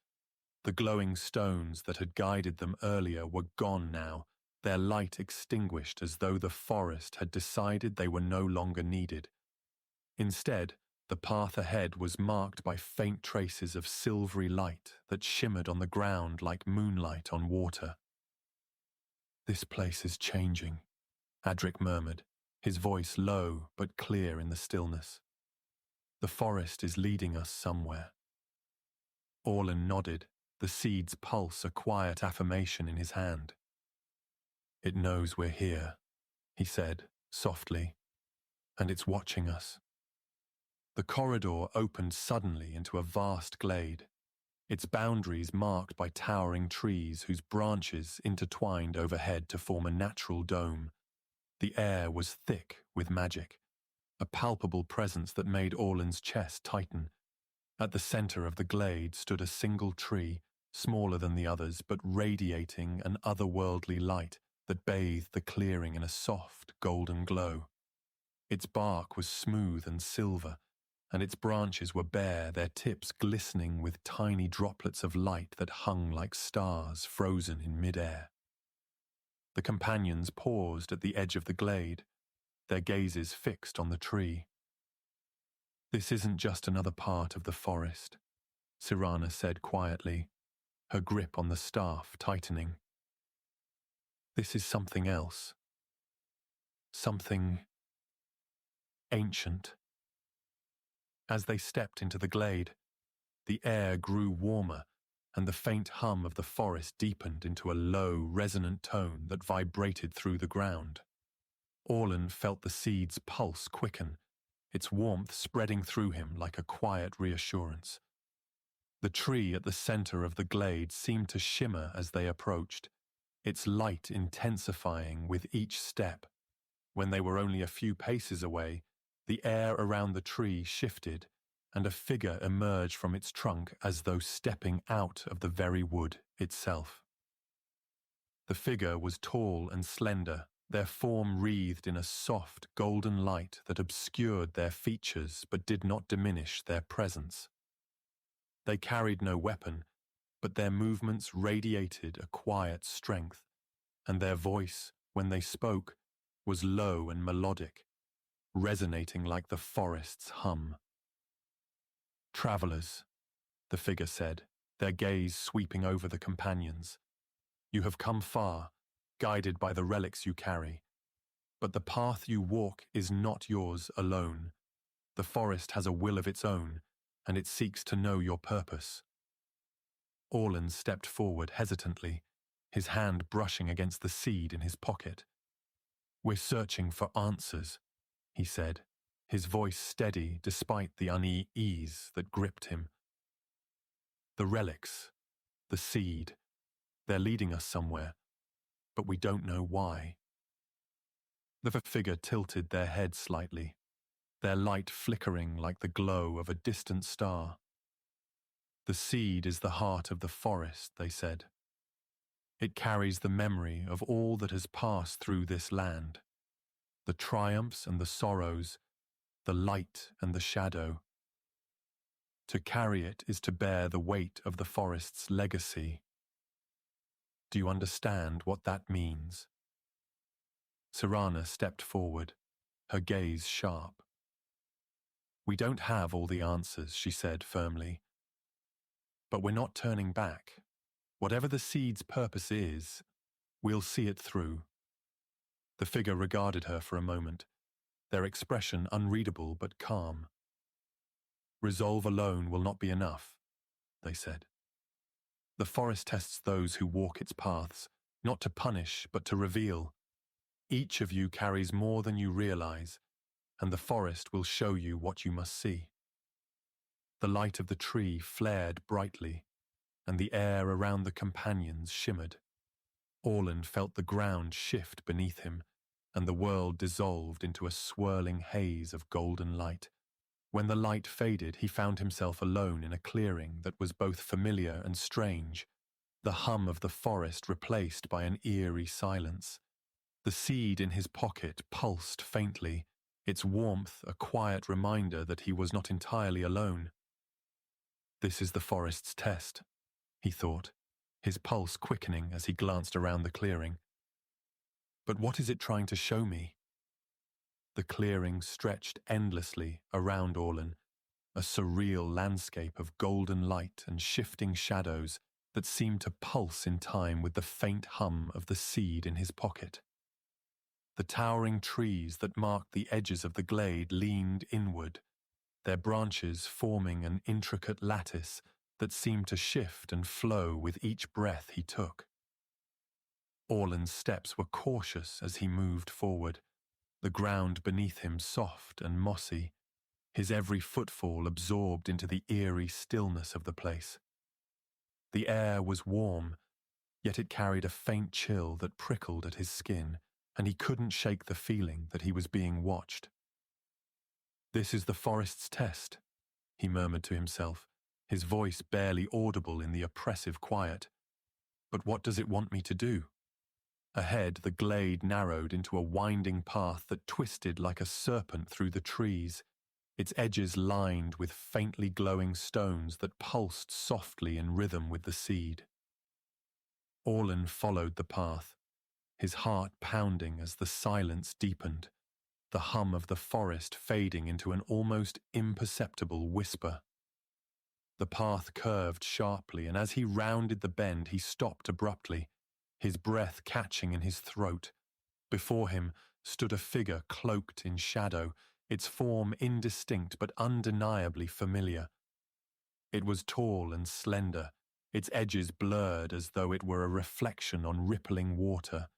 The glowing stones that had guided them earlier were gone now, their light extinguished as though the forest had decided they were no longer needed. Instead, the path ahead was marked by faint traces of silvery light that shimmered on the ground like moonlight on water. "This place is changing," Adric murmured, his voice low but clear in the stillness. "The forest is leading us somewhere." Orlen nodded, the seed's pulse a quiet affirmation in his hand. "It knows we're here," he said, softly, "and it's watching us." The corridor opened suddenly into a vast glade, its boundaries marked by towering trees whose branches intertwined overhead to form a natural dome. The air was thick with magic, a palpable presence that made Orlen's chest tighten. At the center of the glade stood a single tree, smaller than the others but radiating an otherworldly light that bathed the clearing in a soft, golden glow. Its bark was smooth and silver, and its branches were bare, their tips glistening with tiny droplets of light that hung like stars frozen in mid-air. The companions paused at the edge of the glade, their gazes fixed on the tree. "This isn't just another part of the forest," Cyrana said quietly, her grip on the staff tightening. "This is something else. Something ancient." As they stepped into the glade, the air grew warmer and the faint hum of the forest deepened into a low, resonant tone that vibrated through the ground. Orlen felt the seed's pulse quicken, its warmth spreading through him like a quiet reassurance. The tree at the center of the glade seemed to shimmer as they approached, its light intensifying with each step. When they were only a few paces away, the air around the tree shifted, and a figure emerged from its trunk as though stepping out of the very wood itself. The figure was tall and slender, their form wreathed in a soft, golden light that obscured their features but did not diminish their presence. They carried no weapon, but their movements radiated a quiet strength, and their voice, when they spoke, was low and melodic, resonating like the forest's hum. "Travelers," the figure said, their gaze sweeping over the companions. "You have come far, guided by the relics you carry. But the path you walk is not yours alone. The forest has a will of its own, and it seeks to know your purpose." Orlen stepped forward hesitantly, his hand brushing against the seed in his pocket. "We're searching for answers," he said, his voice steady despite the unease that gripped him. "The relics, the seed, they're leading us somewhere, but we don't know why." The figure tilted their head slightly, their light flickering like the glow of a distant star. "The seed is the heart of the forest," they said. "It carries the memory of all that has passed through this land, the triumphs and the sorrows, the light and the shadow. To carry it is to bear the weight of the forest's legacy. Do you understand what that means?" Cyrana stepped forward, her gaze sharp. "We don't have all the answers," she said firmly. "But we're not turning back. Whatever the seed's purpose is, we'll see it through." The figure regarded her for a moment, their expression unreadable but calm. "Resolve alone will not be enough," they said. "The forest tests those who walk its paths, not to punish but to reveal. Each of you carries more than you realize, and the forest will show you what you must see." The light of the tree flared brightly, and the air around the companions shimmered. Orlen felt the ground shift beneath him, and the world dissolved into a swirling haze of golden light. When the light faded, he found himself alone in a clearing that was both familiar and strange, the hum of the forest replaced by an eerie silence. The seed in his pocket pulsed faintly, its warmth a quiet reminder that he was not entirely alone. "This is the forest's test," he thought, his pulse quickening as he glanced around the clearing. "But what is it trying to show me?" The clearing stretched endlessly around Orlen, a surreal landscape of golden light and shifting shadows that seemed to pulse in time with the faint hum of the seed in his pocket. The towering trees that marked the edges of the glade leaned inward, their branches forming an intricate lattice that seemed to shift and flow with each breath he took. Orlen's steps were cautious as he moved forward, the ground beneath him soft and mossy, his every footfall absorbed into the eerie stillness of the place. The air was warm, yet it carried a faint chill that prickled at his skin, and he couldn't shake the feeling that he was being watched. "This is the forest's test," he murmured to himself, his voice barely audible in the oppressive quiet. "But what does it want me to do?" Ahead, the glade narrowed into a winding path that twisted like a serpent through the trees, its edges lined with faintly glowing stones that pulsed softly in rhythm with the seed. Orlen followed the path, his heart pounding as the silence deepened, the hum of the forest fading into an almost imperceptible whisper. The path curved sharply, and as he rounded the bend, he stopped abruptly, his breath catching in his throat. Before him stood a figure cloaked in shadow, its form indistinct but undeniably familiar. It was tall and slender, its edges blurred as though it were a reflection on rippling water,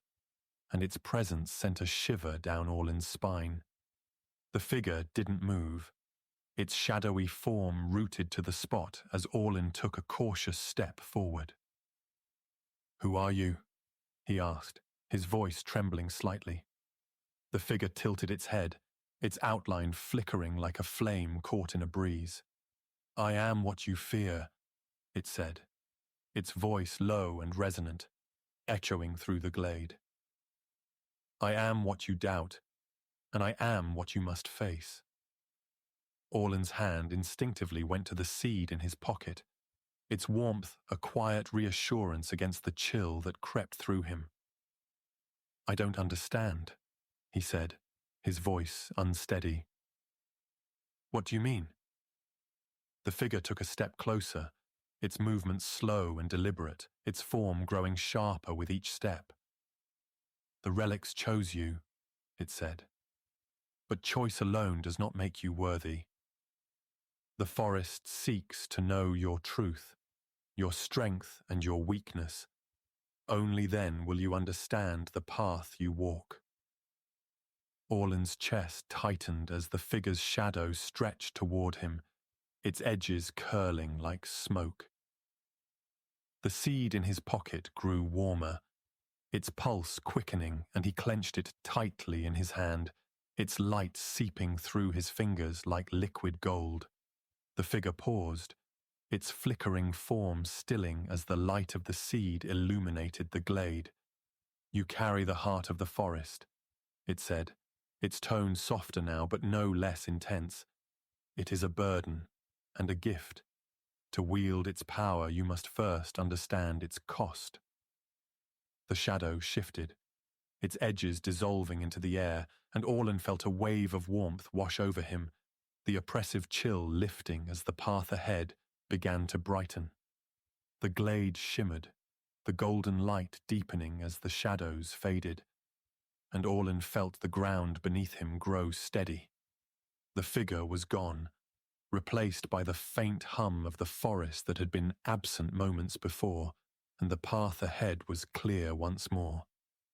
and its presence sent a shiver down Orlen's spine. The figure didn't move, its shadowy form rooted to the spot as Orlen took a cautious step forward. "Who are you?" he asked, his voice trembling slightly. The figure tilted its head, its outline flickering like a flame caught in a breeze. "I am what you fear," it said, its voice low and resonant, echoing through the glade. "I am what you doubt, and I am what you must face." Orlen's hand instinctively went to the seed in his pocket, its warmth a quiet reassurance against the chill that crept through him. "I don't understand," he said, his voice unsteady. "What do you mean?" The figure took a step closer, its movements slow and deliberate, its form growing sharper with each step. "The relics chose you," it said, "but choice alone does not make you worthy. The forest seeks to know your truth, your strength and your weakness. Only then will you understand the path you walk." Orlen's chest tightened as the figure's shadow stretched toward him, its edges curling like smoke. The seed in his pocket grew warmer, its pulse quickening, and he clenched it tightly in his hand, its light seeping through his fingers like liquid gold. The figure paused, its flickering form stilling as the light of the seed illuminated the glade. "You carry the heart of the forest," it said, its tone softer now but no less intense. "It is a burden and a gift. To wield its power, you must first understand its cost." The shadow shifted, its edges dissolving into the air, and Orlen felt a wave of warmth wash over him, the oppressive chill lifting as the path ahead began to brighten. The glade shimmered, the golden light deepening as the shadows faded, and Orlen felt the ground beneath him grow steady. The figure was gone, replaced by the faint hum of the forest that had been absent moments before, and the path ahead was clear once more.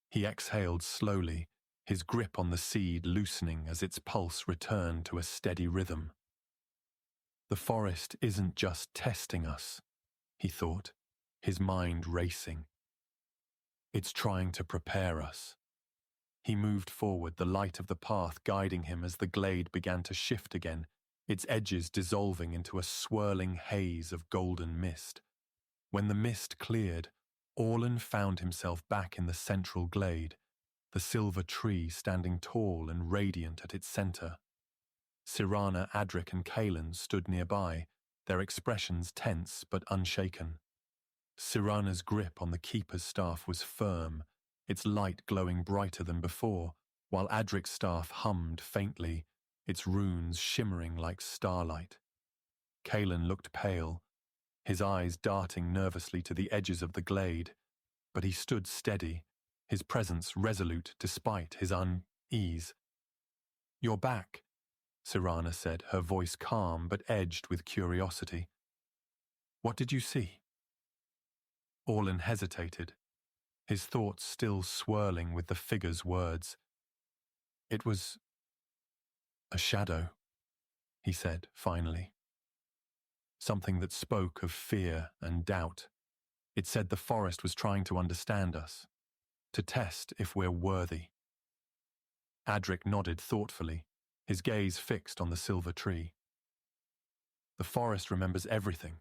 He exhaled slowly, his grip on the seed loosening as its pulse returned to a steady rhythm. "The forest isn't just testing us," he thought, his mind racing. "It's trying to prepare us." He moved forward, the light of the path guiding him as the glade began to shift again, its edges dissolving into a swirling haze of golden mist. When the mist cleared, Orlen found himself back in the central glade, the silver tree standing tall and radiant at its center. Cyrana, Adric and Calen stood nearby, their expressions tense but unshaken. Cyrana's grip on the keeper's staff was firm, its light glowing brighter than before, while Adric's staff hummed faintly, its runes shimmering like starlight. Calen looked pale, his eyes darting nervously to the edges of the glade, but he stood steady, his presence resolute despite his unease. "You're back," Cyrana said, her voice calm but edged with curiosity. "What did you see?" Orlen hesitated, his thoughts still swirling with the figure's words. "It was a shadow," he said finally. Something that spoke of fear and doubt. It said the forest was trying to understand us, to test if we're worthy. Adric nodded thoughtfully, his gaze fixed on the silver tree. "The forest remembers everything,"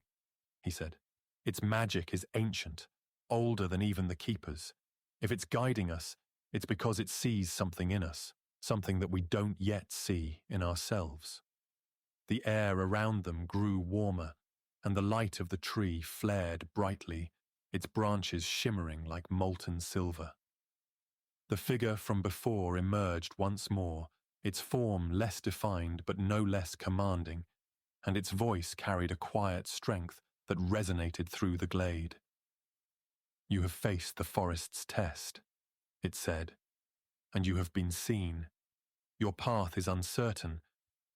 he said. "Its magic is ancient, older than even the keepers. If it's guiding us, it's because it sees something in us, something that we don't yet see in ourselves." The air around them grew warmer, and the light of the tree flared brightly, its branches shimmering like molten silver. The figure from before emerged once more, its form less defined but no less commanding, and its voice carried a quiet strength that resonated through the glade. "You have faced the forest's test," it said, "and you have been seen. Your path is uncertain,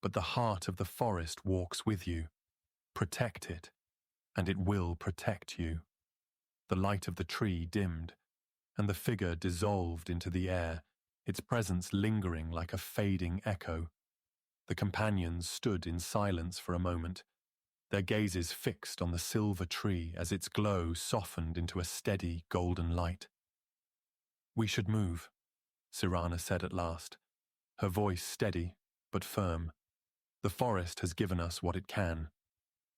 but the heart of the forest walks with you. Protect it, and it will protect you." The light of the tree dimmed, and the figure dissolved into the air, its presence lingering like a fading echo. The companions stood in silence for a moment, their gazes fixed on the silver tree as its glow softened into a steady golden light. "We should move," Cyrana said at last, her voice steady but firm. "The forest has given us what it can.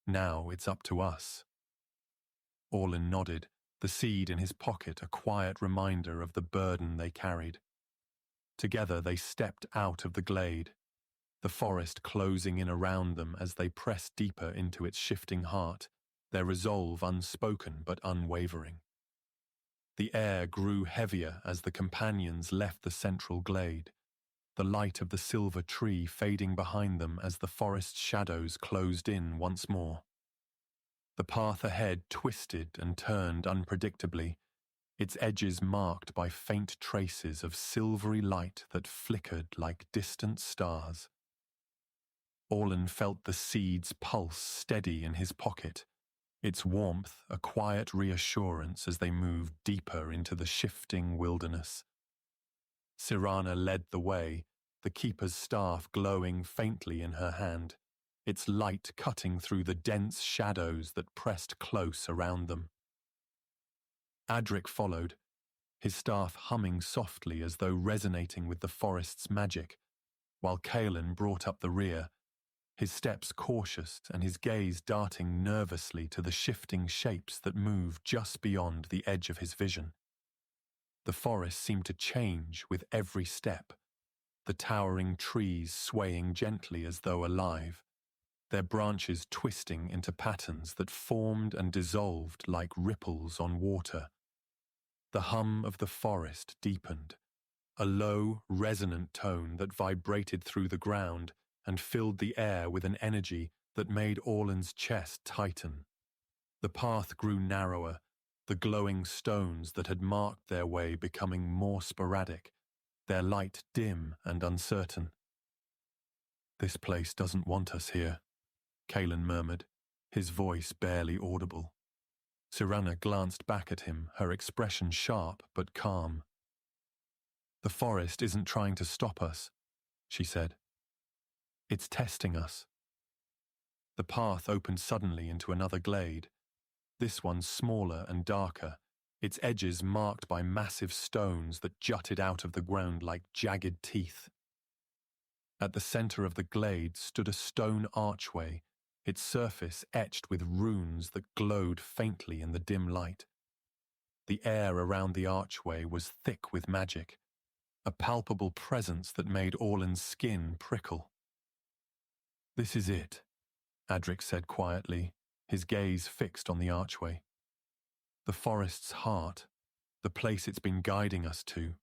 Now it's up to us." Orlen nodded, the seed in his pocket a quiet reminder of the burden they carried. Together they stepped out of the glade, the forest closing in around them as they pressed deeper into its shifting heart, their resolve unspoken but unwavering. The air grew heavier as the companions left the central glade, the light of the silver tree fading behind them as the forest's shadows closed in once more. The path ahead twisted and turned unpredictably, its edges marked by faint traces of silvery light that flickered like distant stars. Orlen felt the seed's pulse steady in his pocket, its warmth a quiet reassurance as they moved deeper into the shifting wilderness. Cyrana led the way, the keeper's staff glowing faintly in her hand, its light cutting through the dense shadows that pressed close around them. Adric followed, his staff humming softly as though resonating with the forest's magic, while Calen brought up the rear, his steps cautious and his gaze darting nervously to the shifting shapes that moved just beyond the edge of his vision. The forest seemed to change with every step, the towering trees swaying gently as though alive, their branches twisting into patterns that formed and dissolved like ripples on water. The hum of the forest deepened, a low, resonant tone that vibrated through the ground and filled the air with an energy that made Orlen's chest tighten. The path grew narrower, the glowing stones that had marked their way becoming more sporadic, their light dim and uncertain. "This place doesn't want us here," Calen murmured, his voice barely audible. Cyrana glanced back at him, her expression sharp but calm. "The forest isn't trying to stop us," she said. "It's testing us." The path opened suddenly into another glade, this one smaller and darker, its edges marked by massive stones that jutted out of the ground like jagged teeth. At the center of the glade stood a stone archway, its surface etched with runes that glowed faintly in the dim light. The air around the archway was thick with magic, a palpable presence that made Orlen's skin prickle. "This is it," Adric said quietly, his gaze fixed on the archway. "The forest's heart, the place it's been guiding us to."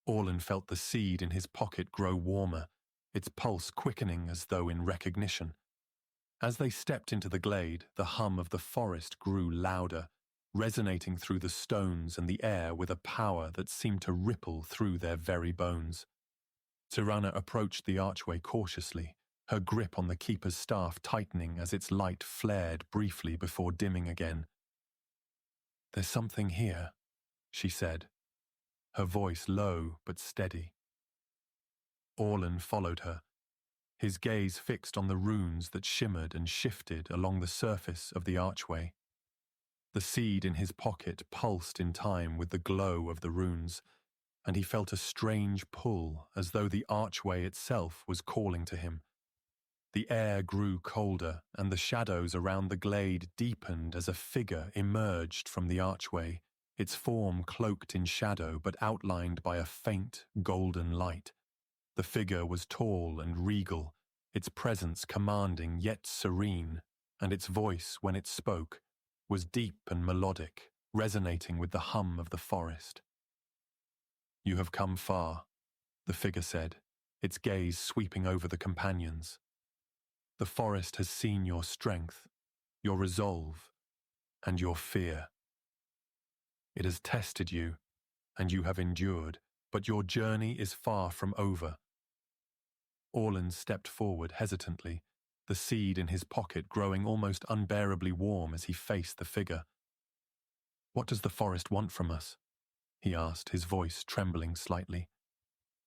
Orlen felt the seed in his pocket grow warmer, its pulse quickening as though in recognition. As they stepped into the glade, the hum of the forest grew louder, resonating through the stones and the air with a power that seemed to ripple through their very bones. Cyrana approached the archway cautiously, her grip on the keeper's staff tightening as its light flared briefly before dimming again. "There's something here," she said, her voice low but steady. Orlen followed her, his gaze fixed on the runes that shimmered and shifted along the surface of the archway. The seed in his pocket pulsed in time with the glow of the runes, and he felt a strange pull as though the archway itself was calling to him. The air grew colder, and the shadows around the glade deepened as a figure emerged from the archway, its form cloaked in shadow but outlined by a faint, golden light. The figure was tall and regal, its presence commanding yet serene, and its voice, when it spoke, was deep and melodic, resonating with the hum of the forest. "You have come far," the figure said, its gaze sweeping over the companions. "The forest has seen your strength, your resolve, and your fear. It has tested you, and you have endured, but your journey is far from over." Orlen stepped forward hesitantly, the seed in his pocket growing almost unbearably warm as he faced the figure. "What does the forest want from us?" he asked, his voice trembling slightly.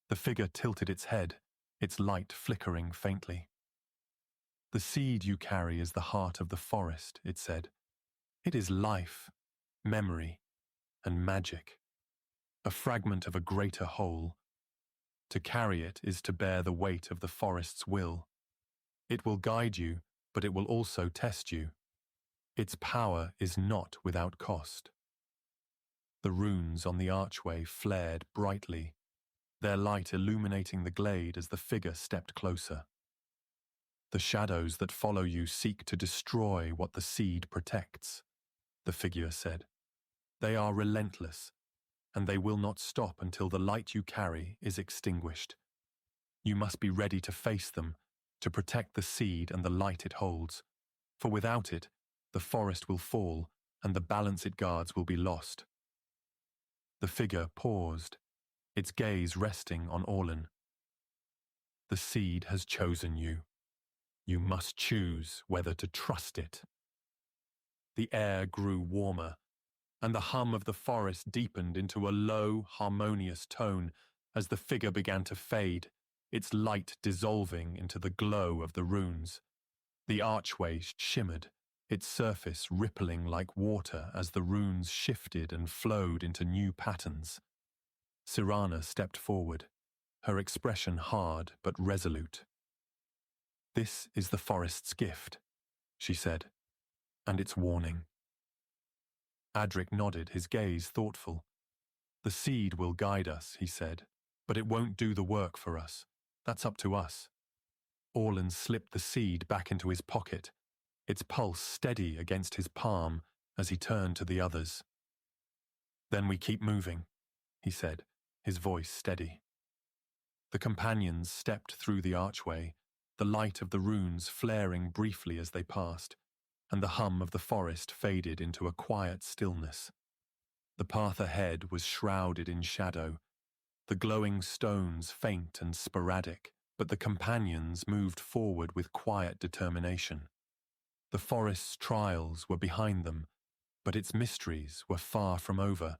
The figure tilted its head, its light flickering faintly. "The seed you carry is the heart of the forest," it said. "It is life, memory, and magic, a fragment of a greater whole. To carry it is to bear the weight of the forest's will. It will guide you, but it will also test you. Its power is not without cost." The runes on the archway flared brightly, their light illuminating the glade as the figure stepped closer. "The shadows that follow you seek to destroy what the seed protects," the figure said. "They are relentless, and they will not stop until the light you carry is extinguished. You must be ready to face them, to protect the seed and the light it holds, for without it, the forest will fall and the balance it guards will be lost." The figure paused, its gaze resting on Orlen. "The seed has chosen you. You must choose whether to trust it." The air grew warmer, and the hum of the forest deepened into a low, harmonious tone as the figure began to fade, its light dissolving into the glow of the runes. The archway shimmered, its surface rippling like water as the runes shifted and flowed into new patterns. Cyrana stepped forward, her expression hard but resolute. "This is the forest's gift," she said, "and its warning." Adric nodded, his gaze thoughtful. "The seed will guide us," he said, "but it won't do the work for us. That's up to us." Orlen slipped the seed back into his pocket, its pulse steady against his palm as he turned to the others. "Then we keep moving," he said, his voice steady. The companions stepped through the archway, the light of the runes flaring briefly as they passed, and the hum of the forest faded into a quiet stillness. The path ahead was shrouded in shadow, the glowing stones faint and sporadic, but the companions moved forward with quiet determination. The forest's trials were behind them, but its mysteries were far from over,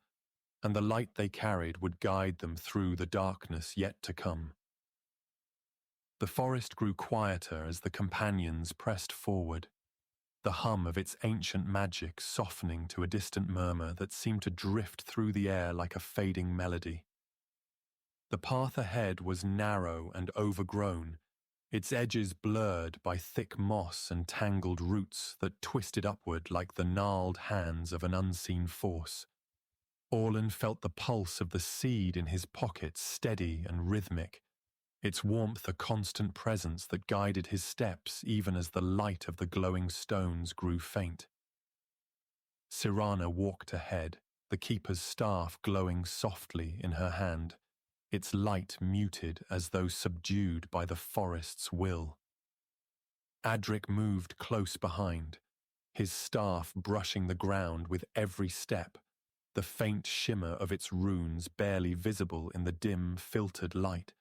and the light they carried would guide them through the darkness yet to come. The forest grew quieter as the companions pressed forward, the hum of its ancient magic softening to a distant murmur that seemed to drift through the air like a fading melody. The path ahead was narrow and overgrown, its edges blurred by thick moss and tangled roots that twisted upward like the gnarled hands of an unseen force. Orlen felt the pulse of the seed in his pocket steady and rhythmic, its warmth a constant presence that guided his steps even as the light of the glowing stones grew faint. Cyrana walked ahead, the keeper's staff glowing softly in her hand, its light muted as though subdued by the forest's will. Adric moved close behind, his staff brushing the ground with every step, the faint shimmer of its runes barely visible in the dim, filtered light.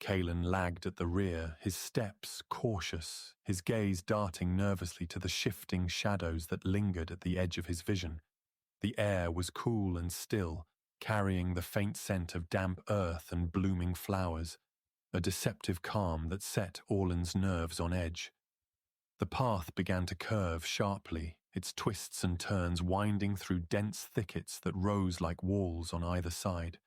Calen lagged at the rear, his steps cautious, his gaze darting nervously to the shifting shadows that lingered at the edge of his vision. The air was cool and still, carrying the faint scent of damp earth and blooming flowers, a deceptive calm that set Orlen's nerves on edge. The path began to curve sharply, its twists and turns winding through dense thickets that rose like walls on either side.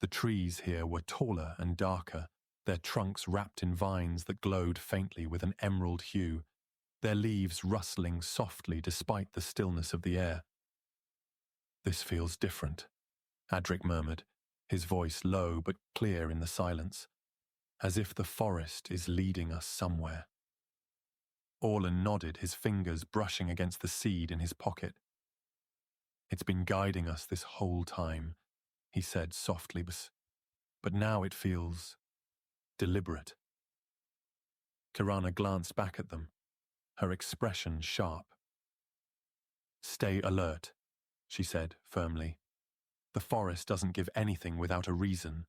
The trees here were taller and darker, their trunks wrapped in vines that glowed faintly with an emerald hue, their leaves rustling softly despite the stillness of the air. "This feels different," Adric murmured, his voice low but clear in the silence. as if the forest is leading us somewhere. Orlen nodded, his fingers brushing against the seed in his pocket. It's been guiding us this whole time, he said softly, but now it feels deliberate. Cyrana glanced back at them, her expression sharp. Stay alert, she said firmly. The forest doesn't give anything without a reason.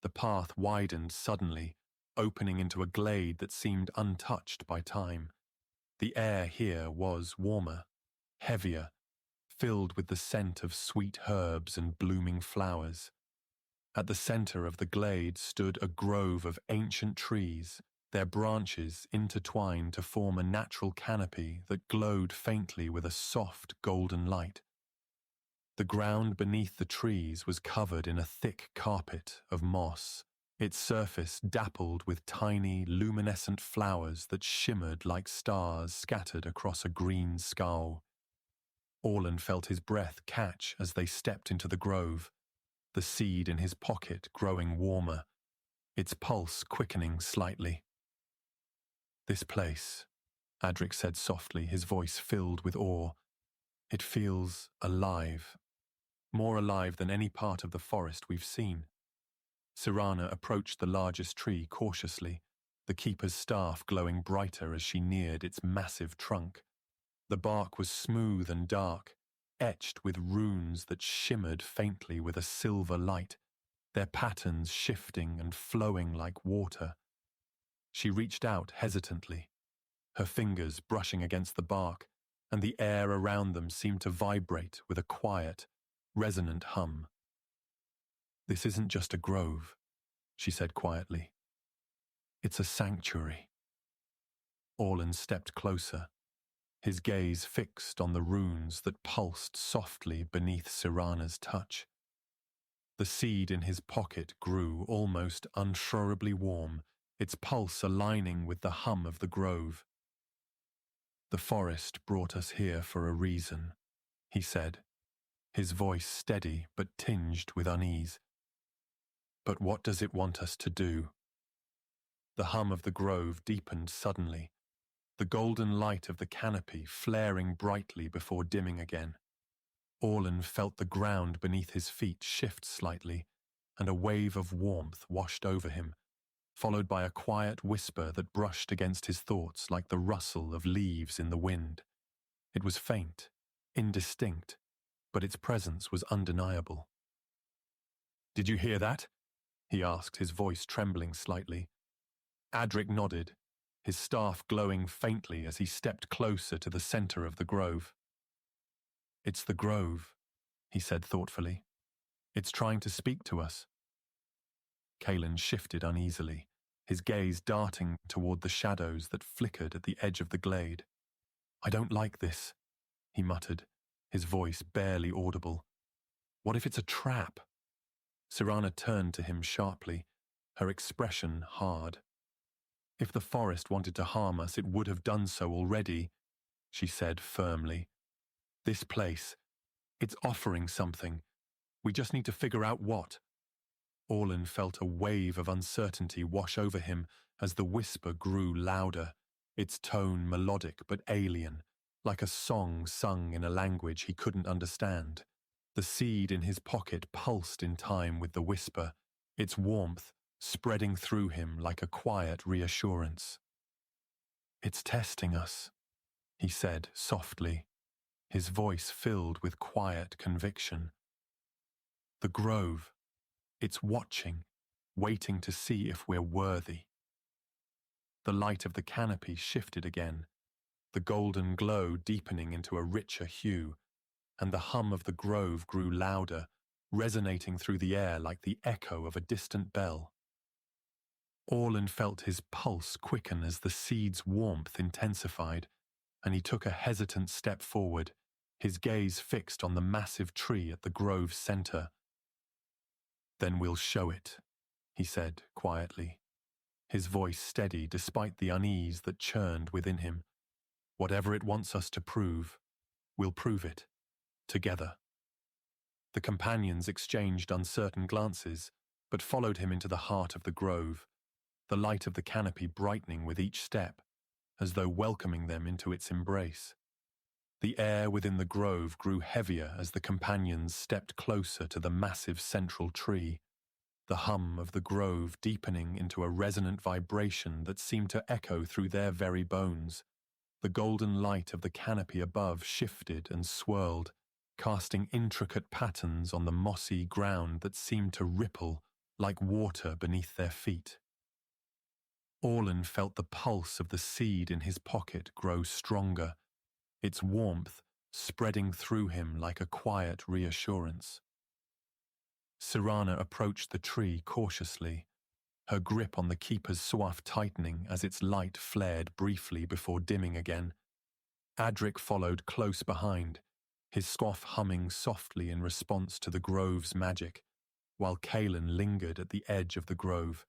The path widened suddenly, opening into a glade that seemed untouched by time. The air here was warmer, heavier, filled with the scent of sweet herbs and blooming flowers. At the center of the glade stood a grove of ancient trees, their branches intertwined to form a natural canopy that glowed faintly with a soft golden light. The ground beneath the trees was covered in a thick carpet of moss, its surface dappled with tiny, luminescent flowers that shimmered like stars scattered across a green skull. Orlen felt his breath catch as they stepped into the grove, the seed in his pocket growing warmer, its pulse quickening slightly. This place, Adric said softly, his voice filled with awe. It feels alive, more alive than any part of the forest we've seen. Cyrana approached the largest tree cautiously, the keeper's staff glowing brighter as she neared its massive trunk. The bark was smooth and dark, etched with runes that shimmered faintly with a silver light, their patterns shifting and flowing like water. She reached out hesitantly, her fingers brushing against the bark, and the air around them seemed to vibrate with a quiet, resonant hum. This isn't just a grove, she said quietly. It's a sanctuary. Orlen stepped closer, his gaze fixed on the runes that pulsed softly beneath Cyrana's touch. The seed in his pocket grew almost unsurably warm, its pulse aligning with the hum of the grove. The forest brought us here for a reason, he said, his voice steady but tinged with unease. But what does it want us to do? The hum of the grove deepened suddenly, the golden light of the canopy flaring brightly before dimming again. Orlen felt the ground beneath his feet shift slightly, and a wave of warmth washed over him, followed by a quiet whisper that brushed against his thoughts like the rustle of leaves in the wind. It was faint, indistinct, but its presence was undeniable. "Did you hear that?" he asked, his voice trembling slightly. Adric nodded, his staff glowing faintly as he stepped closer to the center of the grove. "It's the grove," he said thoughtfully. "It's trying to speak to us." Calen shifted uneasily, his gaze darting toward the shadows that flickered at the edge of the glade. "I don't like this," he muttered, his voice barely audible. "What if it's a trap?" Cyrana turned to him sharply, her expression hard. "If the forest wanted to harm us, it would have done so already," she said firmly. "This place, it's offering something. We just need to figure out what." Orlen felt a wave of uncertainty wash over him as the whisper grew louder, its tone melodic but alien, like a song sung in a language he couldn't understand. The seed in his pocket pulsed in time with the whisper, its warmth spreading through him like a quiet reassurance. "It's testing us," he said softly, his voice filled with quiet conviction. "The grove, it's watching, waiting to see if we're worthy." The light of the canopy shifted again, the golden glow deepening into a richer hue, and the hum of the grove grew louder, resonating through the air like the echo of a distant bell. Orlen felt his pulse quicken as the seed's warmth intensified, and he took a hesitant step forward, his gaze fixed on the massive tree at the grove's center. "Then we'll show it," he said quietly, his voice steady despite the unease that churned within him. "Whatever it wants us to prove, we'll prove it, together." The companions exchanged uncertain glances, but followed him into the heart of the grove, the light of the canopy brightening with each step, as though welcoming them into its embrace. The air within the grove grew heavier as the companions stepped closer to the massive central tree, the hum of the grove deepening into a resonant vibration that seemed to echo through their very bones. The golden light of the canopy above shifted and swirled, casting intricate patterns on the mossy ground that seemed to ripple like water beneath their feet. Orlen felt the pulse of the seed in his pocket grow stronger, its warmth spreading through him like a quiet reassurance. Cyrana approached the tree cautiously, her grip on the keeper's swath tightening as its light flared briefly before dimming again. Adric followed close behind, his swath humming softly in response to the grove's magic, while Calen lingered at the edge of the grove,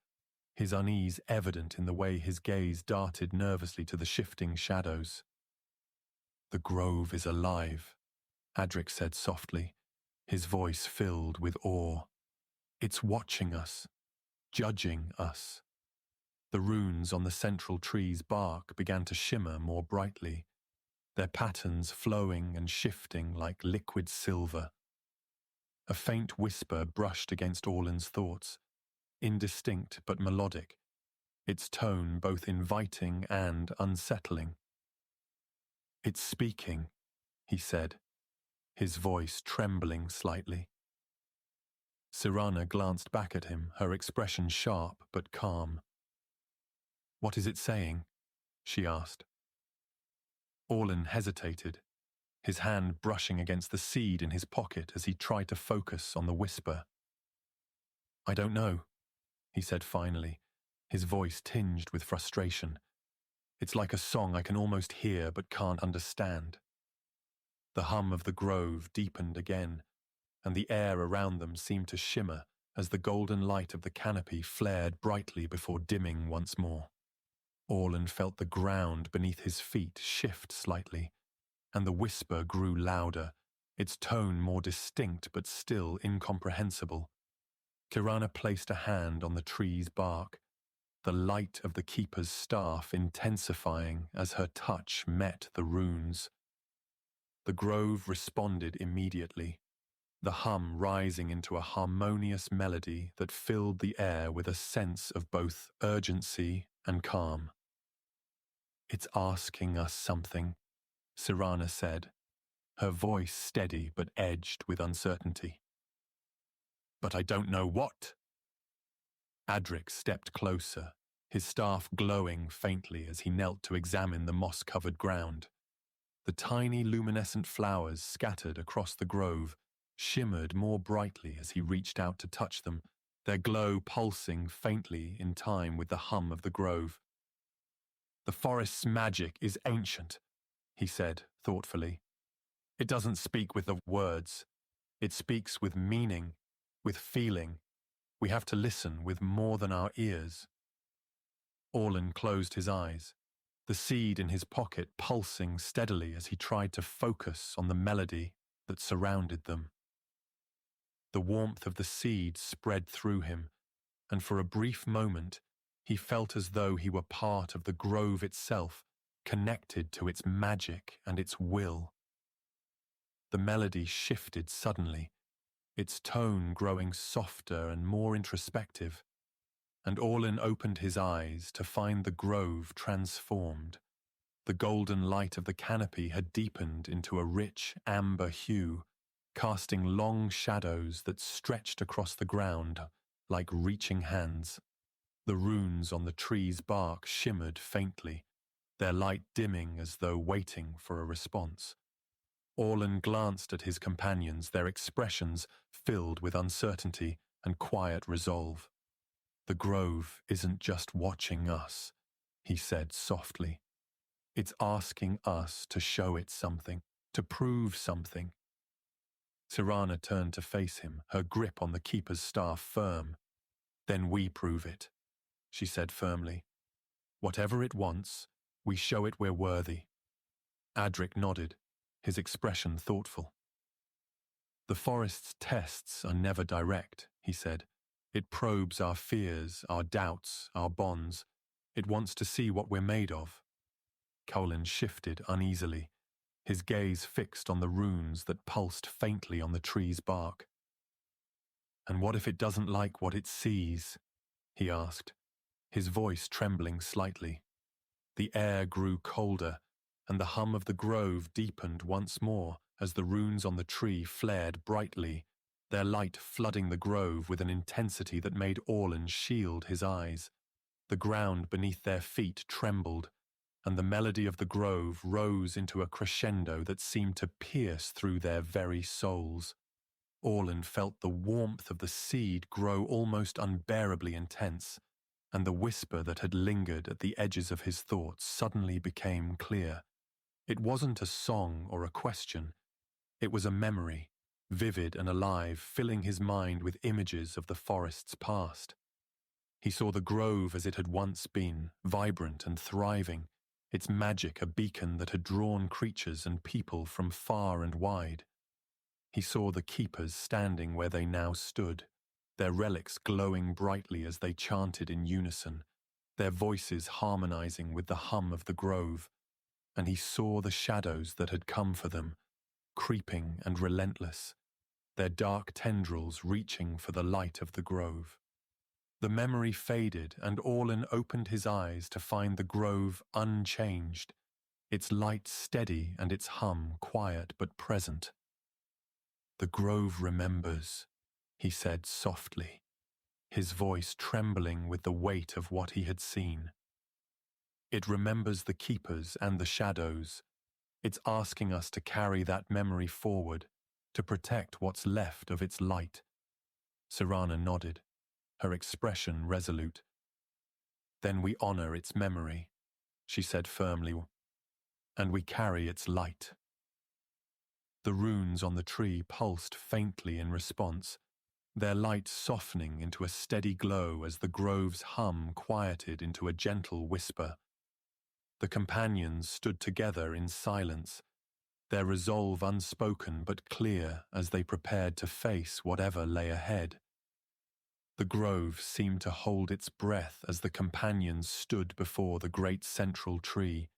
his unease evident in the way his gaze darted nervously to the shifting shadows. "The grove is alive," Adric said softly, his voice filled with awe. "It's watching us, judging us." The runes on the central tree's bark began to shimmer more brightly, their patterns flowing and shifting like liquid silver. A faint whisper brushed against Orlen's thoughts, indistinct but melodic, its tone both inviting and unsettling. "It's speaking," he said, his voice trembling slightly. Cyrana glanced back at him, her expression sharp but calm. "What is it saying?" she asked. Orlen hesitated, his hand brushing against the seed in his pocket as he tried to focus on the whisper. "I don't know," he said finally, his voice tinged with frustration. "It's like a song I can almost hear but can't understand." The hum of the grove deepened again, and the air around them seemed to shimmer as the golden light of the canopy flared brightly before dimming once more. Orlen felt the ground beneath his feet shift slightly, and the whisper grew louder, its tone more distinct but still incomprehensible. Cyrana placed a hand on the tree's bark, the light of the keeper's staff intensifying as her touch met the runes. The grove responded immediately, the hum rising into a harmonious melody that filled the air with a sense of both urgency and calm. "It's asking us something," Cyrana said, her voice steady but edged with uncertainty. "But I don't know what." Adric stepped closer, his staff glowing faintly as he knelt to examine the moss-covered ground. The tiny luminescent flowers scattered across the grove shimmered more brightly as he reached out to touch them, their glow pulsing faintly in time with the hum of the grove. "The forest's magic is ancient," he said thoughtfully. "It doesn't speak with the words. It speaks with meaning, with feeling. We have to listen with more than our ears." Orlen closed his eyes, the seed in his pocket pulsing steadily as he tried to focus on the melody that surrounded them. The warmth of the seed spread through him, and for a brief moment he felt as though he were part of the grove itself, connected to its magic and its will. The melody shifted suddenly, its tone growing softer and more introspective, and Orlen opened his eyes to find the grove transformed. The golden light of the canopy had deepened into a rich amber hue, casting long shadows that stretched across the ground like reaching hands. The runes on the tree's bark shimmered faintly, their light dimming as though waiting for a response. Orlen glanced at his companions, their expressions filled with uncertainty and quiet resolve. "The grove isn't just watching us," he said softly. "It's asking us to show it something, to prove something." Cyrana turned to face him, her grip on the keeper's staff firm. "Then we prove it," she said firmly. "Whatever it wants, we show it we're worthy." Adric nodded, his expression thoughtful. "The forest's tests are never direct," he said. It probes our fears, our doubts, our bonds. It wants to see what we're made of. Calen shifted uneasily, his gaze fixed on the runes that pulsed faintly on the tree's bark. "And what if it doesn't like what it sees?" he asked, his voice trembling slightly. The air grew colder, and the hum of the grove deepened once more as the runes on the tree flared brightly, their light flooding the grove with an intensity that made Orlen shield his eyes. The ground beneath their feet trembled, and the melody of the grove rose into a crescendo that seemed to pierce through their very souls. Orlen felt the warmth of the seed grow almost unbearably intense, and the whisper that had lingered at the edges of his thoughts suddenly became clear. It wasn't a song or a question. It was a memory, vivid and alive, filling his mind with images of the forest's past. He saw the grove as it had once been, vibrant and thriving, its magic a beacon that had drawn creatures and people from far and wide. He saw the keepers standing where they now stood, their relics glowing brightly as they chanted in unison, their voices harmonizing with the hum of the grove, and he saw the shadows that had come for them, creeping and relentless, their dark tendrils reaching for the light of the grove. The memory faded, and Orlen opened his eyes to find the grove unchanged, its light steady and its hum quiet but present. "The grove remembers," he said softly, his voice trembling with the weight of what he had seen. "It remembers the keepers and the shadows. It's asking us to carry that memory forward, to protect what's left of its light." Cyrana nodded, her expression resolute. "Then we honor its memory," she said firmly, "and we carry its light." The runes on the tree pulsed faintly in response, their light softening into a steady glow as the grove's hum quieted into a gentle whisper. The companions stood together in silence, their resolve unspoken but clear as they prepared to face whatever lay ahead. The grove seemed to hold its breath as the companions stood before the great central tree,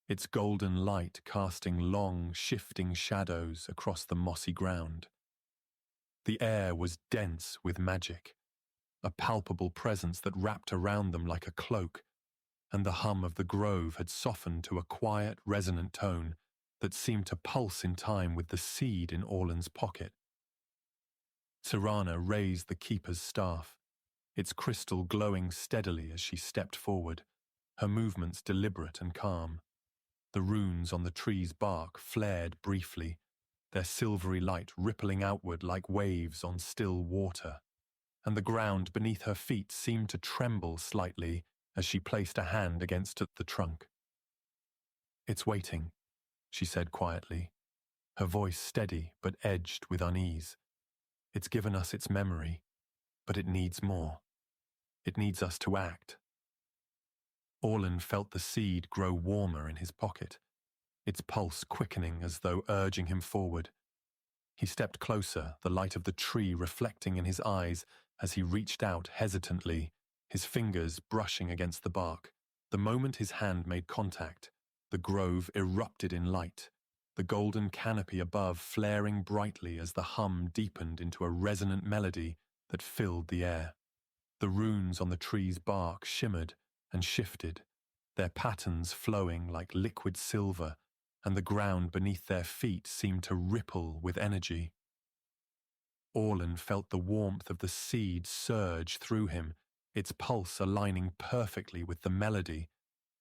its golden light casting long, shifting shadows across the mossy ground. The air was dense with magic, a palpable presence that wrapped around them like a cloak, and the hum of the grove had softened to a quiet, resonant tone that seemed to pulse in time with the seed in Orlen's pocket. Cyrana raised the keeper's staff, its crystal glowing steadily as she stepped forward, her movements deliberate and calm. The runes on the tree's bark flared briefly, their silvery light rippling outward like waves on still water, and the ground beneath her feet seemed to tremble slightly as she placed a hand against the trunk. "It's waiting," she said quietly, her voice steady but edged with unease. "It's given us its memory, but it needs more. It needs us to act." Orlen felt the seed grow warmer in his pocket, its pulse quickening as though urging him forward. He stepped closer, the light of the tree reflecting in his eyes as he reached out hesitantly, his fingers brushing against the bark. The moment his hand made contact, the grove erupted in light, the golden canopy above flaring brightly as the hum deepened into a resonant melody that filled the air. The runes on the tree's bark shimmered and shifted, their patterns flowing like liquid silver, and the ground beneath their feet seemed to ripple with energy. Orlen felt the warmth of the seed surge through him, its pulse aligning perfectly with the melody,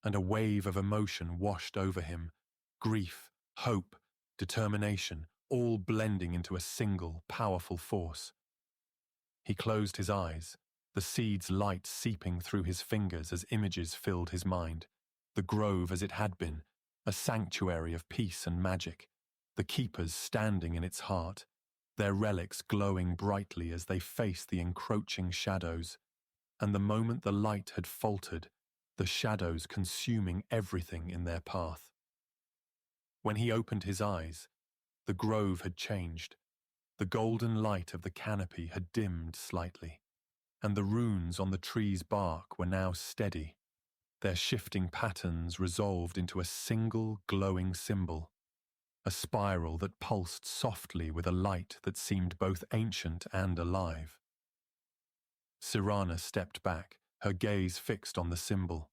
and a wave of emotion washed over him, grief, hope, determination, all blending into a single, powerful force. He closed his eyes, the seed's light seeping through his fingers as images filled his mind, the grove as it had been, a sanctuary of peace and magic, the keepers standing in its heart, their relics glowing brightly as they faced the encroaching shadows, and the moment the light had faltered, the shadows consuming everything in their path. When he opened his eyes, the grove had changed. The golden light of the canopy had dimmed slightly. and the runes on the tree's bark were now steady, their shifting patterns resolved into a single glowing symbol, a spiral that pulsed softly with a light that seemed both ancient and alive. Cyrana stepped back, her gaze fixed on the symbol,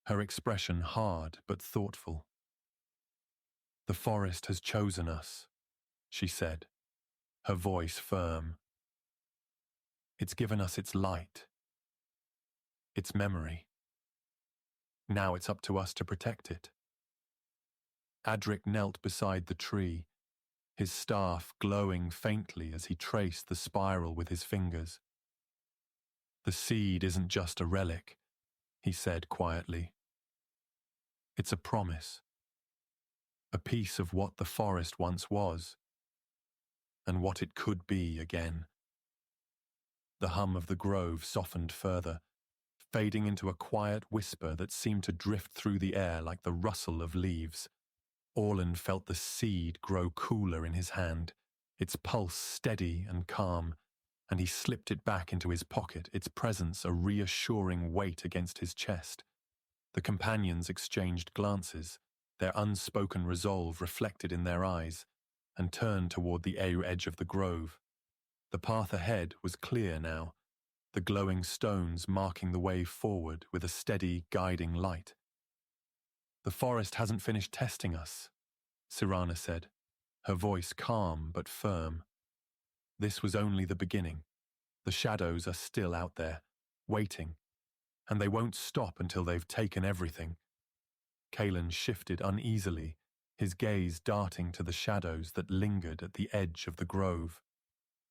her expression hard but thoughtful. "The forest has chosen us," she said, her voice firm. "It's given us its light, its memory. Now it's up to us to protect it." Adric knelt beside the tree, his staff glowing faintly as he traced the spiral with his fingers. "The seed isn't just a relic," he said quietly. "It's a promise, a piece of what the forest once was, and what it could be again." The hum of the grove softened further, fading into a quiet whisper that seemed to drift through the air like the rustle of leaves. Orlen felt the seed grow cooler in his hand, its pulse steady and calm, and he slipped it back into his pocket, its presence a reassuring weight against his chest. The companions exchanged glances, their unspoken resolve reflected in their eyes, and turned toward the edge of the grove. The path ahead was clear now, the glowing stones marking the way forward with a steady, guiding light. "The forest hasn't finished testing us," Cyrana said, her voice calm but firm. "This was only the beginning. The shadows are still out there, waiting, and they won't stop until they've taken everything." Calen shifted uneasily, his gaze darting to the shadows that lingered at the edge of the grove.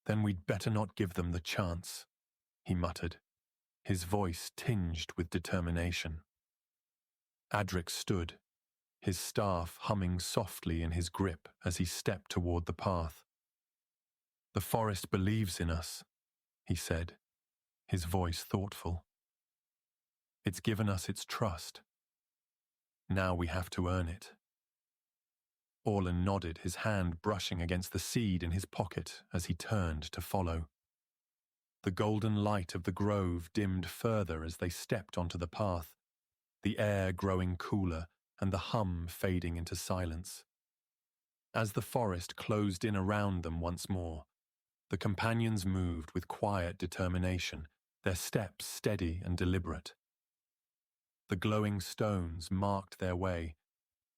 "Then we'd better not give them the chance," he muttered, his voice tinged with determination. Adric stood, his staff humming softly in his grip as he stepped toward the path. "The forest believes in us," he said, his voice thoughtful. "It's given us its trust. Now we have to earn it." Orlen nodded, his hand brushing against the seed in his pocket as he turned to follow. The golden light of the grove dimmed further as they stepped onto the path, the air growing cooler and the hum fading into silence. As the forest closed in around them once more, the companions moved with quiet determination, their steps steady and deliberate. The glowing stones marked their way,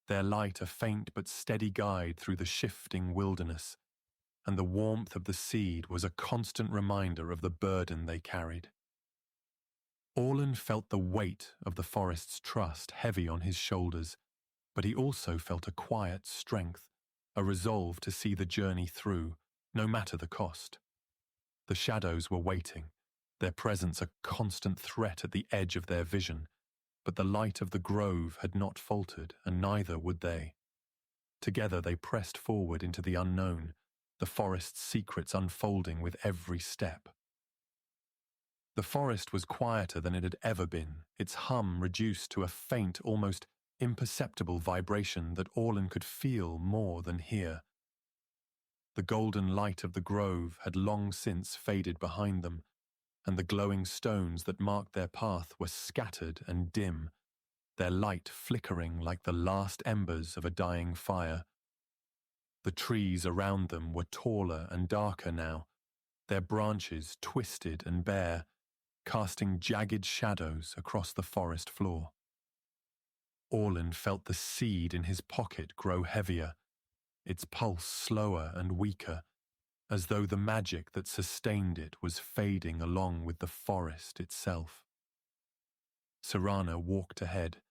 their light a faint but steady guide through the shifting wilderness, and the warmth of the seed was a constant reminder of the burden they carried. Orlen felt the weight of the forest's trust heavy on his shoulders, but he also felt a quiet strength, a resolve to see the journey through, no matter the cost. The shadows were waiting, their presence a constant threat at the edge of their vision, but the light of the grove had not faltered, and neither would they. Together they pressed forward into the unknown, the forest's secrets unfolding with every step. The forest was quieter than it had ever been, its hum reduced to a faint, almost imperceptible vibration that Orlen could feel more than hear. The golden light of the grove had long since faded behind them, and the glowing stones that marked their path were scattered and dim, their light flickering like the last embers of a dying fire. The trees around them were taller and darker now, their branches twisted and bare, casting jagged shadows across the forest floor. Orlen felt the seed in his pocket grow heavier, its pulse slower and weaker, as though the magic that sustained it was fading along with the forest itself. Cyrana walked ahead,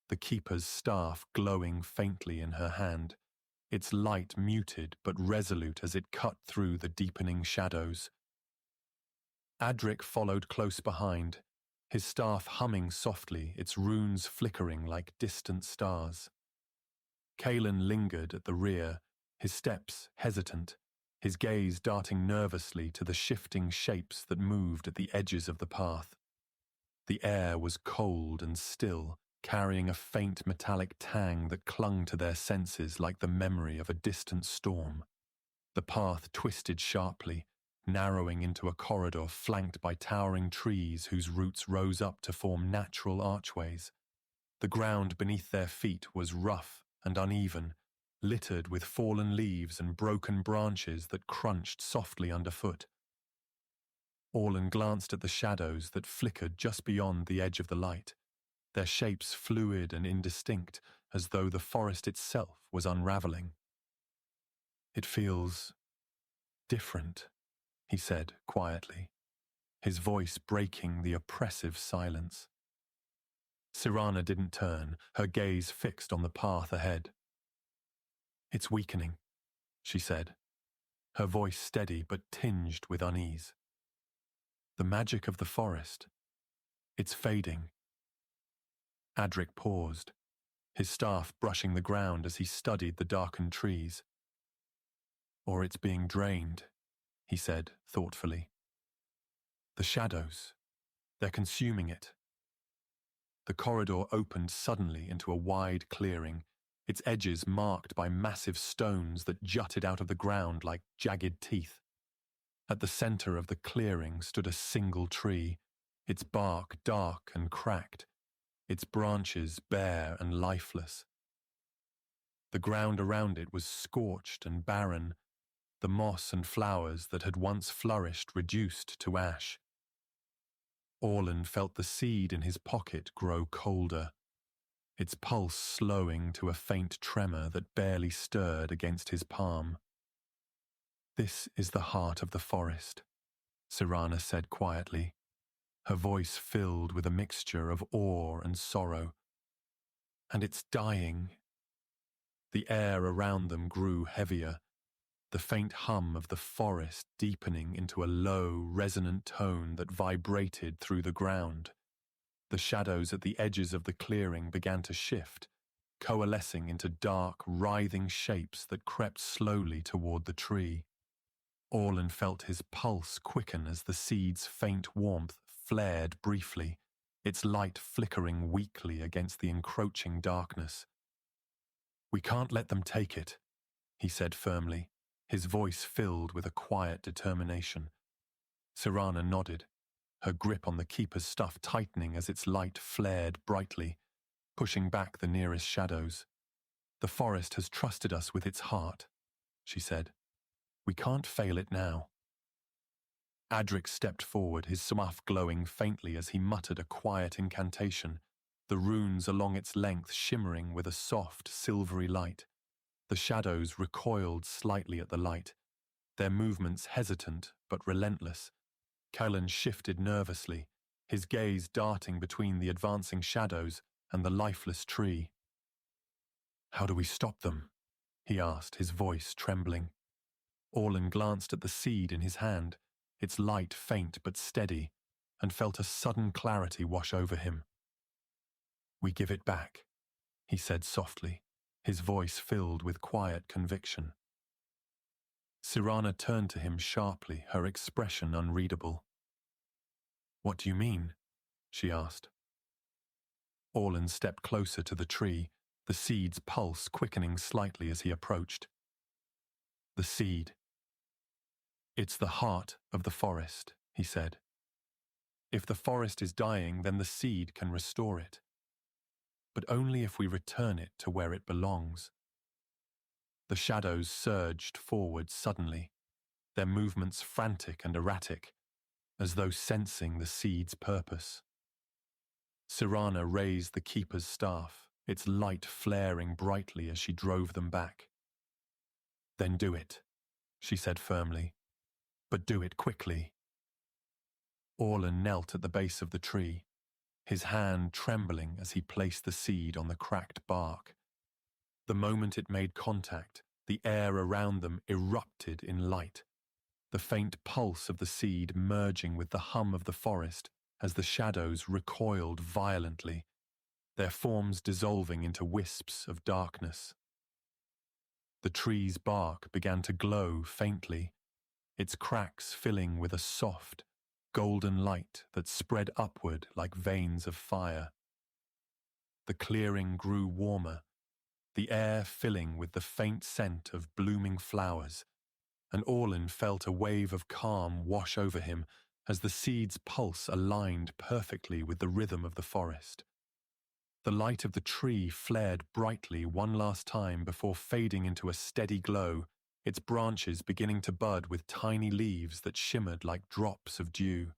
the keeper's staff glowing faintly in her hand, its light muted but resolute as it cut through the deepening shadows. Adric followed close behind, his staff humming softly, its runes flickering like distant stars. Calen lingered at the rear, his steps hesitant, his gaze darting nervously to the shifting shapes that moved at the edges of the path. The air was cold and still, carrying a faint metallic tang that clung to their senses like the memory of a distant storm. The path twisted sharply, narrowing into a corridor flanked by towering trees whose roots rose up to form natural archways. The ground beneath their feet was rough and uneven, littered with fallen leaves and broken branches that crunched softly underfoot. Orlen glanced at the shadows that flickered just beyond the edge of the light, their shapes fluid and indistinct, as though the forest itself was unraveling. "It feels different," he said quietly, his voice breaking the oppressive silence. Cyrana didn't turn, her gaze fixed on the path ahead. "It's weakening," she said, her voice steady but tinged with unease. "The magic of the forest. It's fading." Adric paused, his staff brushing the ground as he studied the darkened trees. "Or it's being drained," he said thoughtfully. "The shadows, they're consuming it." The corridor opened suddenly into a wide clearing, its edges marked by massive stones that jutted out of the ground like jagged teeth. At the center of the clearing stood a single tree, its bark dark and cracked, its branches bare and lifeless. The ground around it was scorched and barren, the moss and flowers that had once flourished reduced to ash. Orlen felt the seed in his pocket grow colder, its pulse slowing to a faint tremor that barely stirred against his palm. "This is the heart of the forest," Cyrana said quietly, her voice filled with a mixture of awe and sorrow. "And it's dying." The air around them grew heavier, the faint hum of the forest deepening into a low, resonant tone that vibrated through the ground. The shadows at the edges of the clearing began to shift, coalescing into dark, writhing shapes that crept slowly toward the tree. Orlen felt his pulse quicken as the seed's faint warmth flared briefly, its light flickering weakly against the encroaching darkness. "We can't let them take it," he said firmly, his voice filled with a quiet determination. Cyrana nodded, her grip on the keeper's staff tightening as its light flared brightly, pushing back the nearest shadows. "The forest has trusted us with its heart," she said. "We can't fail it now." Adric stepped forward, his staff glowing faintly as he muttered a quiet incantation, the runes along its length shimmering with a soft, silvery light. The shadows recoiled slightly at the light, their movements hesitant but relentless. Calen shifted nervously, his gaze darting between the advancing shadows and the lifeless tree. "How do we stop them?" he asked, his voice trembling. Orlen glanced at the seed in his hand, its light faint but steady, and felt a sudden clarity wash over him. "We give it back," he said softly, his voice filled with quiet conviction. Cyrana turned to him sharply, her expression unreadable. "What do you mean?" she asked. Orlen stepped closer to the tree, the seed's pulse quickening slightly as he approached. "The seed. It's the heart of the forest," he said. "If the forest is dying, then the seed can restore it. But only if we return it to where it belongs." The shadows surged forward suddenly, their movements frantic and erratic, as though sensing the seed's purpose. Cyrana raised the keeper's staff, its light flaring brightly as she drove them back. "Then do it," she said firmly, "but do it quickly." Orlen knelt at the base of the tree, his hand trembling as he placed the seed on the cracked bark. The moment it made contact, the air around them erupted in light, the faint pulse of the seed merging with the hum of the forest as the shadows recoiled violently, their forms dissolving into wisps of darkness. The tree's bark began to glow faintly, its cracks filling with a soft, golden light that spread upward like veins of fire. The clearing grew warmer, the air filling with the faint scent of blooming flowers, and Orlen felt a wave of calm wash over him as the seed's pulse aligned perfectly with the rhythm of the forest. The light of the tree flared brightly one last time before fading into a steady glow, its branches beginning to bud with tiny leaves that shimmered like drops of dew.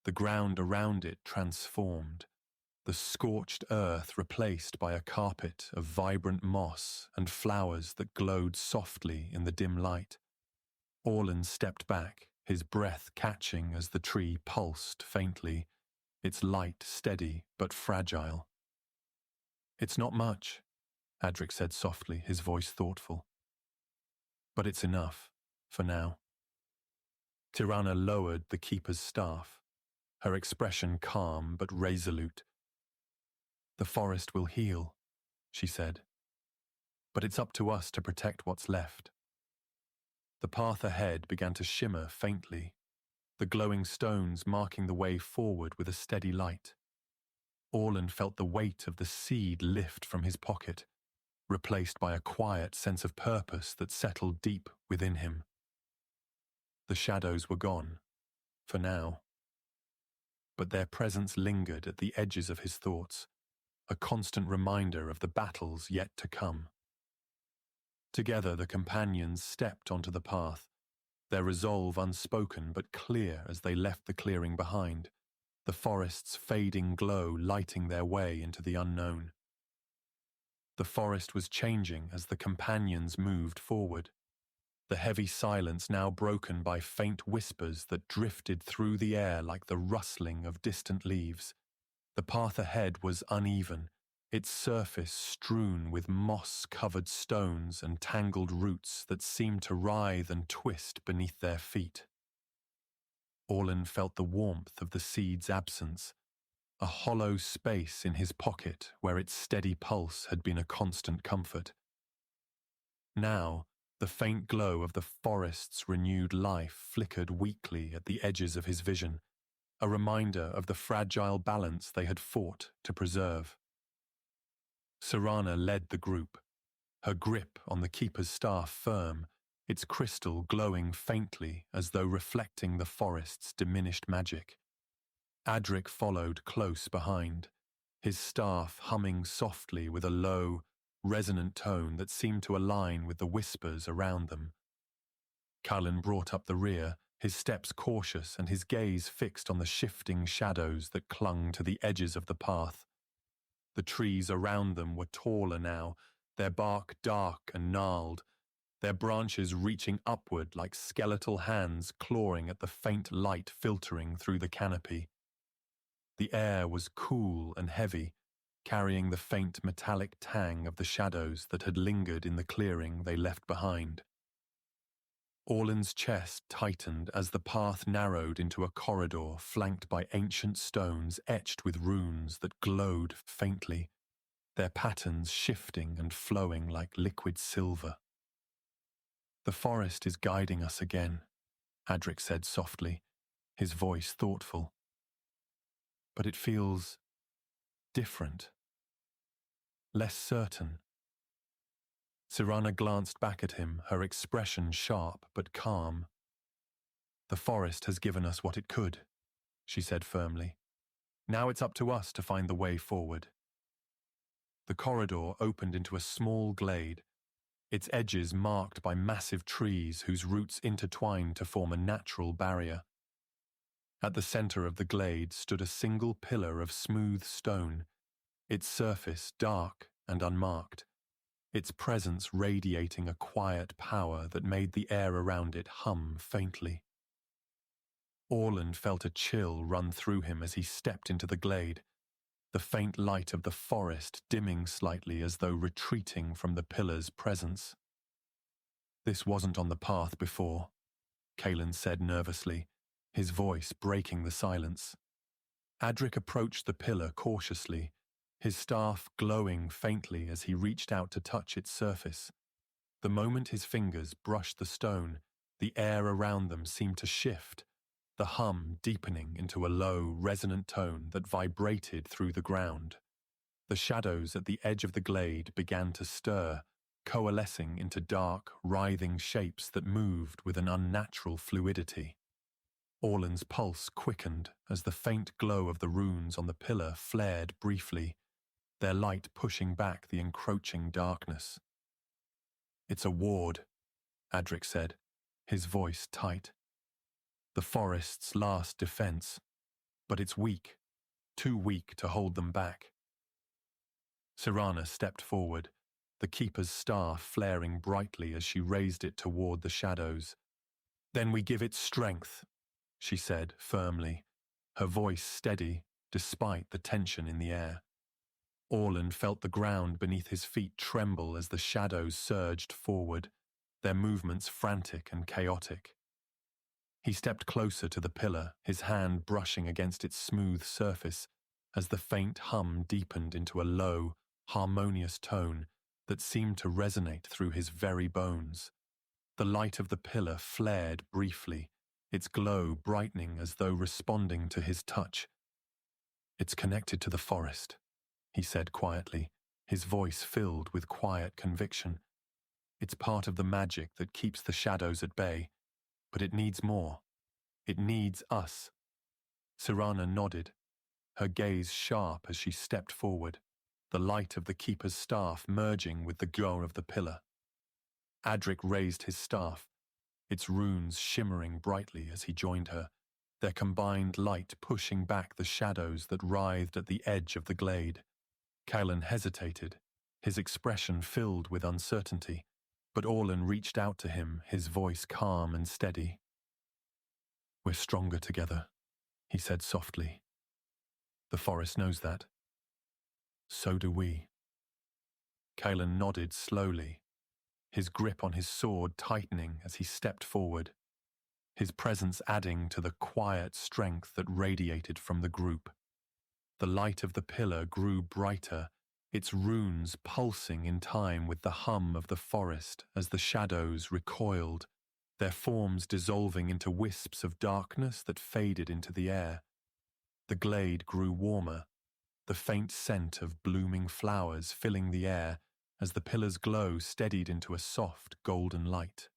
The ground around it transformed, the scorched earth replaced by a carpet of vibrant moss and flowers that glowed softly in the dim light. Orlen stepped back, his breath catching as the tree pulsed faintly, its light steady but fragile. "It's not much," Adric said softly, his voice thoughtful. "But it's enough, for now." Cyrana lowered the keeper's staff, her expression calm but resolute. "The forest will heal," she said. "But it's up to us to protect what's left." The path ahead began to shimmer faintly, the glowing stones marking the way forward with a steady light. Orlen felt the weight of the seed lift from his pocket, replaced by a quiet sense of purpose that settled deep within him. The shadows were gone, for now. But their presence lingered at the edges of his thoughts, a constant reminder of the battles yet to come. Together the companions stepped onto the path, their resolve unspoken but clear as they left the clearing behind, the forest's fading glow lighting their way into the unknown. The forest was changing as the companions moved forward, the heavy silence now broken by faint whispers that drifted through the air like the rustling of distant leaves. The path ahead was uneven, its surface strewn with moss-covered stones and tangled roots that seemed to writhe and twist beneath their feet. Orlen felt the warmth of the seed's absence, a hollow space in his pocket where its steady pulse had been a constant comfort. Now, the faint glow of the forest's renewed life flickered weakly at the edges of his vision, a reminder of the fragile balance they had fought to preserve. Cyrana led the group, her grip on the keeper's staff firm, its crystal glowing faintly as though reflecting the forest's diminished magic. Adric followed close behind, his staff humming softly with a low, resonant tone that seemed to align with the whispers around them. Calen brought up the rear, his steps cautious and his gaze fixed on the shifting shadows that clung to the edges of the path. The trees around them were taller now, their bark dark and gnarled, their branches reaching upward like skeletal hands clawing at the faint light filtering through the canopy. The air was cool and heavy, carrying the faint metallic tang of the shadows that had lingered in the clearing they left behind. Orlen's chest tightened as the path narrowed into a corridor flanked by ancient stones etched with runes that glowed faintly, their patterns shifting and flowing like liquid silver. "The forest is guiding us again," Adric said softly, his voice thoughtful. "But it feels different, less certain." Cyrana glanced back at him, her expression sharp but calm. "The forest has given us what it could," she said firmly. "Now it's up to us to find the way forward." The corridor opened into a small glade, its edges marked by massive trees whose roots intertwined to form a natural barrier. At the center of the glade stood a single pillar of smooth stone, its surface dark and unmarked, its presence radiating a quiet power that made the air around it hum faintly. Orlen felt a chill run through him as he stepped into the glade, the faint light of the forest dimming slightly as though retreating from the pillar's presence. "This wasn't on the path before," Calen said nervously, his voice breaking the silence. Adric approached the pillar cautiously, his staff glowing faintly as he reached out to touch its surface. The moment his fingers brushed the stone, the air around them seemed to shift, the hum deepening into a low, resonant tone that vibrated through the ground. The shadows at the edge of the glade began to stir, coalescing into dark, writhing shapes that moved with an unnatural fluidity. Orlen's pulse quickened as the faint glow of the runes on the pillar flared briefly, their light pushing back the encroaching darkness. "It's a ward," Adric said, his voice tight. "The forest's last defense, but it's weak, too weak to hold them back." Cyrana stepped forward, the keeper's staff flaring brightly as she raised it toward the shadows. "Then we give it strength," she said firmly, her voice steady despite the tension in the air. Orlen felt the ground beneath his feet tremble as the shadows surged forward, their movements frantic and chaotic. He stepped closer to the pillar, his hand brushing against its smooth surface as the faint hum deepened into a low, harmonious tone that seemed to resonate through his very bones. The light of the pillar flared briefly, its glow brightening as though responding to his touch. "It's connected to the forest," he said quietly, his voice filled with quiet conviction. "It's part of the magic that keeps the shadows at bay, but it needs more. It needs us." Cyrana nodded, her gaze sharp as she stepped forward, the light of the keeper's staff merging with the glow of the pillar. Adric raised his staff, its runes shimmering brightly as he joined her, their combined light pushing back the shadows that writhed at the edge of the glade. Calen hesitated, his expression filled with uncertainty, but Orlen reached out to him, his voice calm and steady. "We're stronger together," he said softly. "The forest knows that. So do we." Calen nodded slowly, his grip on his sword tightening as he stepped forward, his presence adding to the quiet strength that radiated from the group. The light of the pillar grew brighter, its runes pulsing in time with the hum of the forest as the shadows recoiled, their forms dissolving into wisps of darkness that faded into the air. The glade grew warmer, the faint scent of blooming flowers filling the air as the pillar's glow steadied into a soft golden light.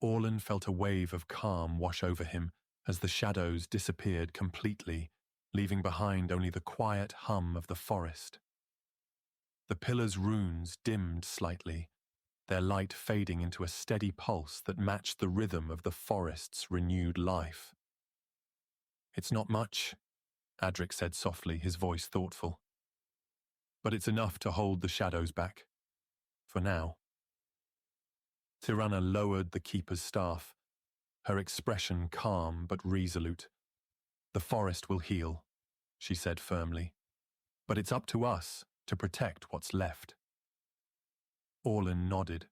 Orlen felt a wave of calm wash over him as the shadows disappeared completely, leaving behind only the quiet hum of the forest. The pillar's runes dimmed slightly, their light fading into a steady pulse that matched the rhythm of the forest's renewed life. "It's not much," Adric said softly, his voice thoughtful. "But it's enough to hold the shadows back. For now." Cyrana lowered the keeper's staff, her expression calm but resolute. "The forest will heal," she said firmly. "But it's up to us to protect what's left." Orlen nodded,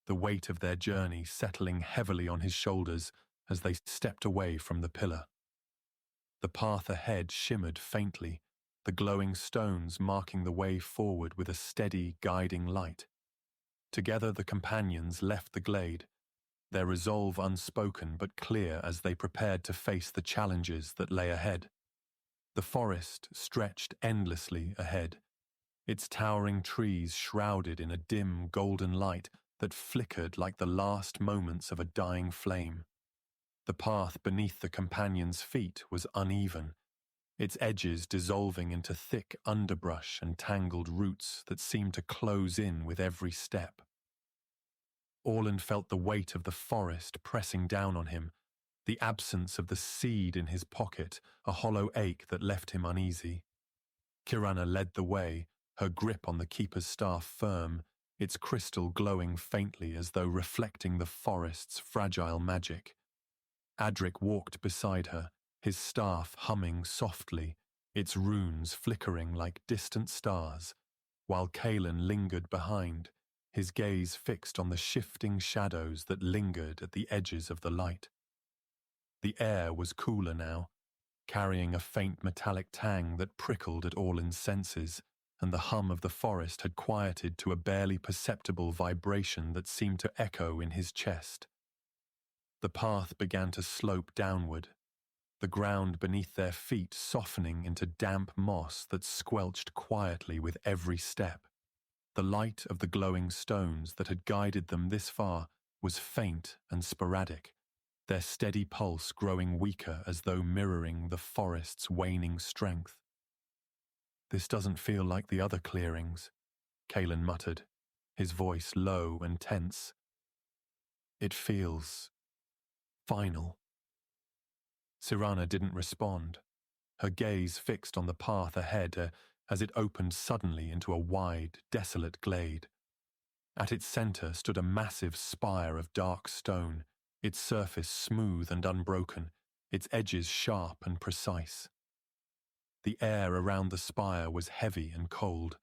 the weight of their journey settling heavily on his shoulders as they stepped away from the pillar. The path ahead shimmered faintly, the glowing stones marking the way forward with a steady, guiding light. Together the companions left the glade, their resolve unspoken but clear as they prepared to face the challenges that lay ahead. The forest stretched endlessly ahead, its towering trees shrouded in a dim golden light that flickered like the last moments of a dying flame. The path beneath the companions' feet was uneven, its edges dissolving into thick underbrush and tangled roots that seemed to close in with every step. Orlen felt the weight of the forest pressing down on him, the absence of the seed in his pocket, a hollow ache that left him uneasy. Cyrana led the way, her grip on the keeper's staff firm, its crystal glowing faintly as though reflecting the forest's fragile magic. Adric walked beside her, his staff humming softly, its runes flickering like distant stars, while Calen lingered behind, his gaze fixed on the shifting shadows that lingered at the edges of the light. The air was cooler now, carrying a faint metallic tang that prickled at Orlen's senses, and the hum of the forest had quieted to a barely perceptible vibration that seemed to echo in his chest. The path began to slope downward, the ground beneath their feet softening into damp moss that squelched quietly with every step. The light of the glowing stones that had guided them this far was faint and sporadic, their steady pulse growing weaker as though mirroring the forest's waning strength. "This doesn't feel like the other clearings," Calen muttered, his voice low and tense. "It feels final." Cyrana didn't respond, her gaze fixed on the path ahead as it opened suddenly into a wide, desolate glade. At its center stood a massive spire of dark stone, its surface smooth and unbroken, its edges sharp and precise. The air around the spire was heavy and cold,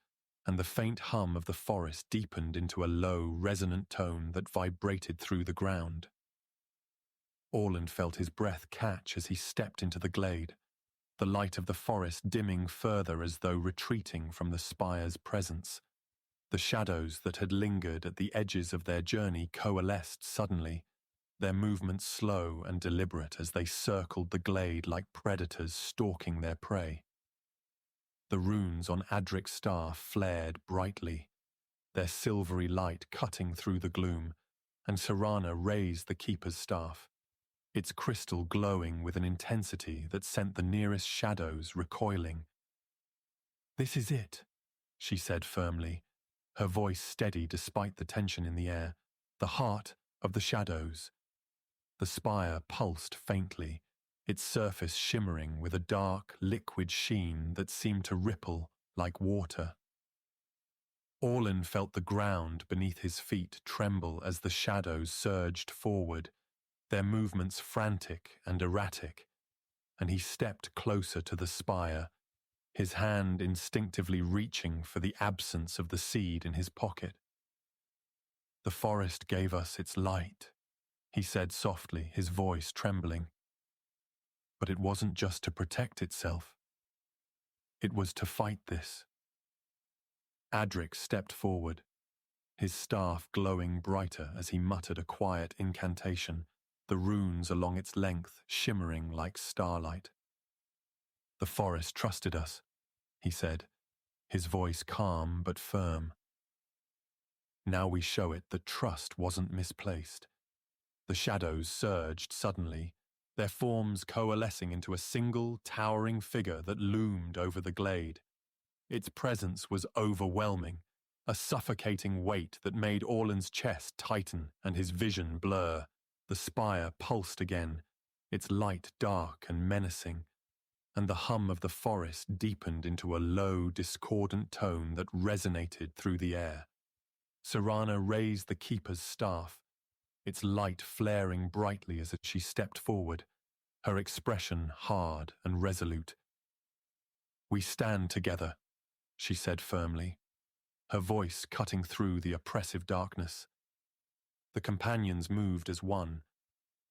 and the faint hum of the forest deepened into a low, resonant tone that vibrated through the ground. Orlen felt his breath catch as he stepped into the glade, the light of the forest dimming further as though retreating from the spire's presence. The shadows that had lingered at the edges of their journey coalesced suddenly, their movements slow and deliberate as they circled the glade like predators stalking their prey. The runes on Adric's staff flared brightly, their silvery light cutting through the gloom, and Cyrana raised the keeper's staff, its crystal glowing with an intensity that sent the nearest shadows recoiling. "This is it," she said firmly, her voice steady despite the tension in the air. "The heart of the shadows." The spire pulsed faintly, its surface shimmering with a dark, liquid sheen that seemed to ripple like water. Orlen felt the ground beneath his feet tremble as the shadows surged forward, their movements frantic and erratic, and he stepped closer to the spire, his hand instinctively reaching for the absence of the seed in his pocket. "The forest gave us its light," he said softly, his voice trembling. "But it wasn't just to protect itself. It was to fight this." Adric stepped forward, his staff glowing brighter as he muttered a quiet incantation, the runes along its length shimmering like starlight. "The forest trusted us," he said, his voice calm but firm. "Now we show it that trust wasn't misplaced." The shadows surged suddenly, their forms coalescing into a single, towering figure that loomed over the glade. Its presence was overwhelming, a suffocating weight that made Orlen's chest tighten and his vision blur. The spire pulsed again, its light dark and menacing, and the hum of the forest deepened into a low, discordant tone that resonated through the air. Cyrana raised the keeper's staff, its light flaring brightly as she stepped forward, her expression hard and resolute. "We stand together," she said firmly, her voice cutting through the oppressive darkness. The companions moved as one,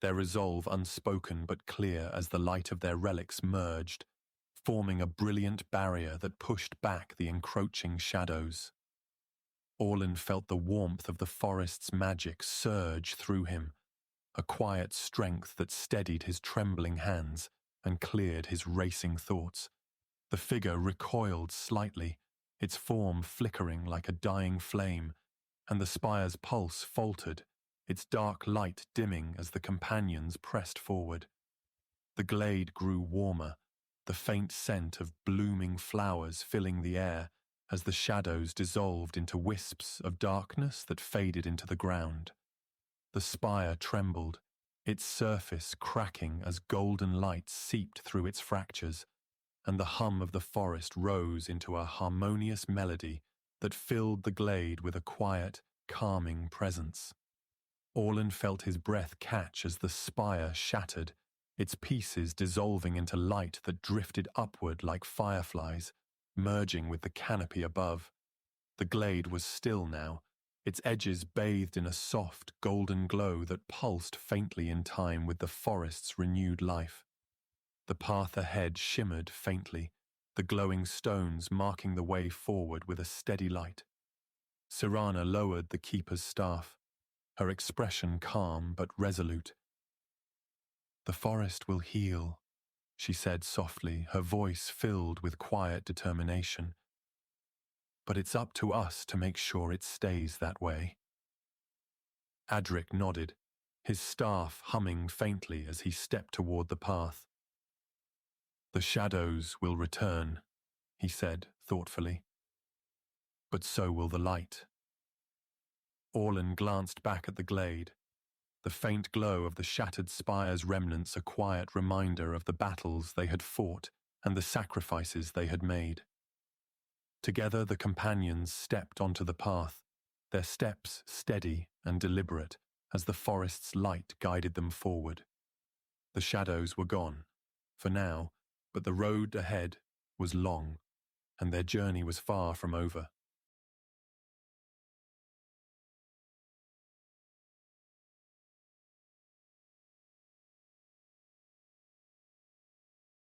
their resolve unspoken but clear as the light of their relics merged, forming a brilliant barrier that pushed back the encroaching shadows. Orlen felt the warmth of the forest's magic surge through him, a quiet strength that steadied his trembling hands and cleared his racing thoughts. The figure recoiled slightly, its form flickering like a dying flame, and the spire's pulse faltered, its dark light dimming as the companions pressed forward. The glade grew warmer, the faint scent of blooming flowers filling the air as the shadows dissolved into wisps of darkness that faded into the ground. The spire trembled, its surface cracking as golden light seeped through its fractures, and the hum of the forest rose into a harmonious melody that filled the glade with a quiet, calming presence. Orlen felt his breath catch as the spire shattered, its pieces dissolving into light that drifted upward like fireflies, merging with the canopy above. The glade was still now, its edges bathed in a soft, golden glow that pulsed faintly in time with the forest's renewed life. The path ahead shimmered faintly, the glowing stones marking the way forward with a steady light. Cyrana lowered the keeper's staff, her expression calm but resolute. "The forest will heal," she said softly, her voice filled with quiet determination. but it's up to us to make sure it stays that way. Adric nodded, his staff humming faintly as he stepped toward the path. The shadows will return, he said thoughtfully. But so will the light. Orlen glanced back at the glade, the faint glow of the shattered spire's remnants a quiet reminder of the battles they had fought and the sacrifices they had made. Together the companions stepped onto the path, their steps steady and deliberate as the forest's light guided them forward. The shadows were gone, for now, but the road ahead was long, and their journey was far from over.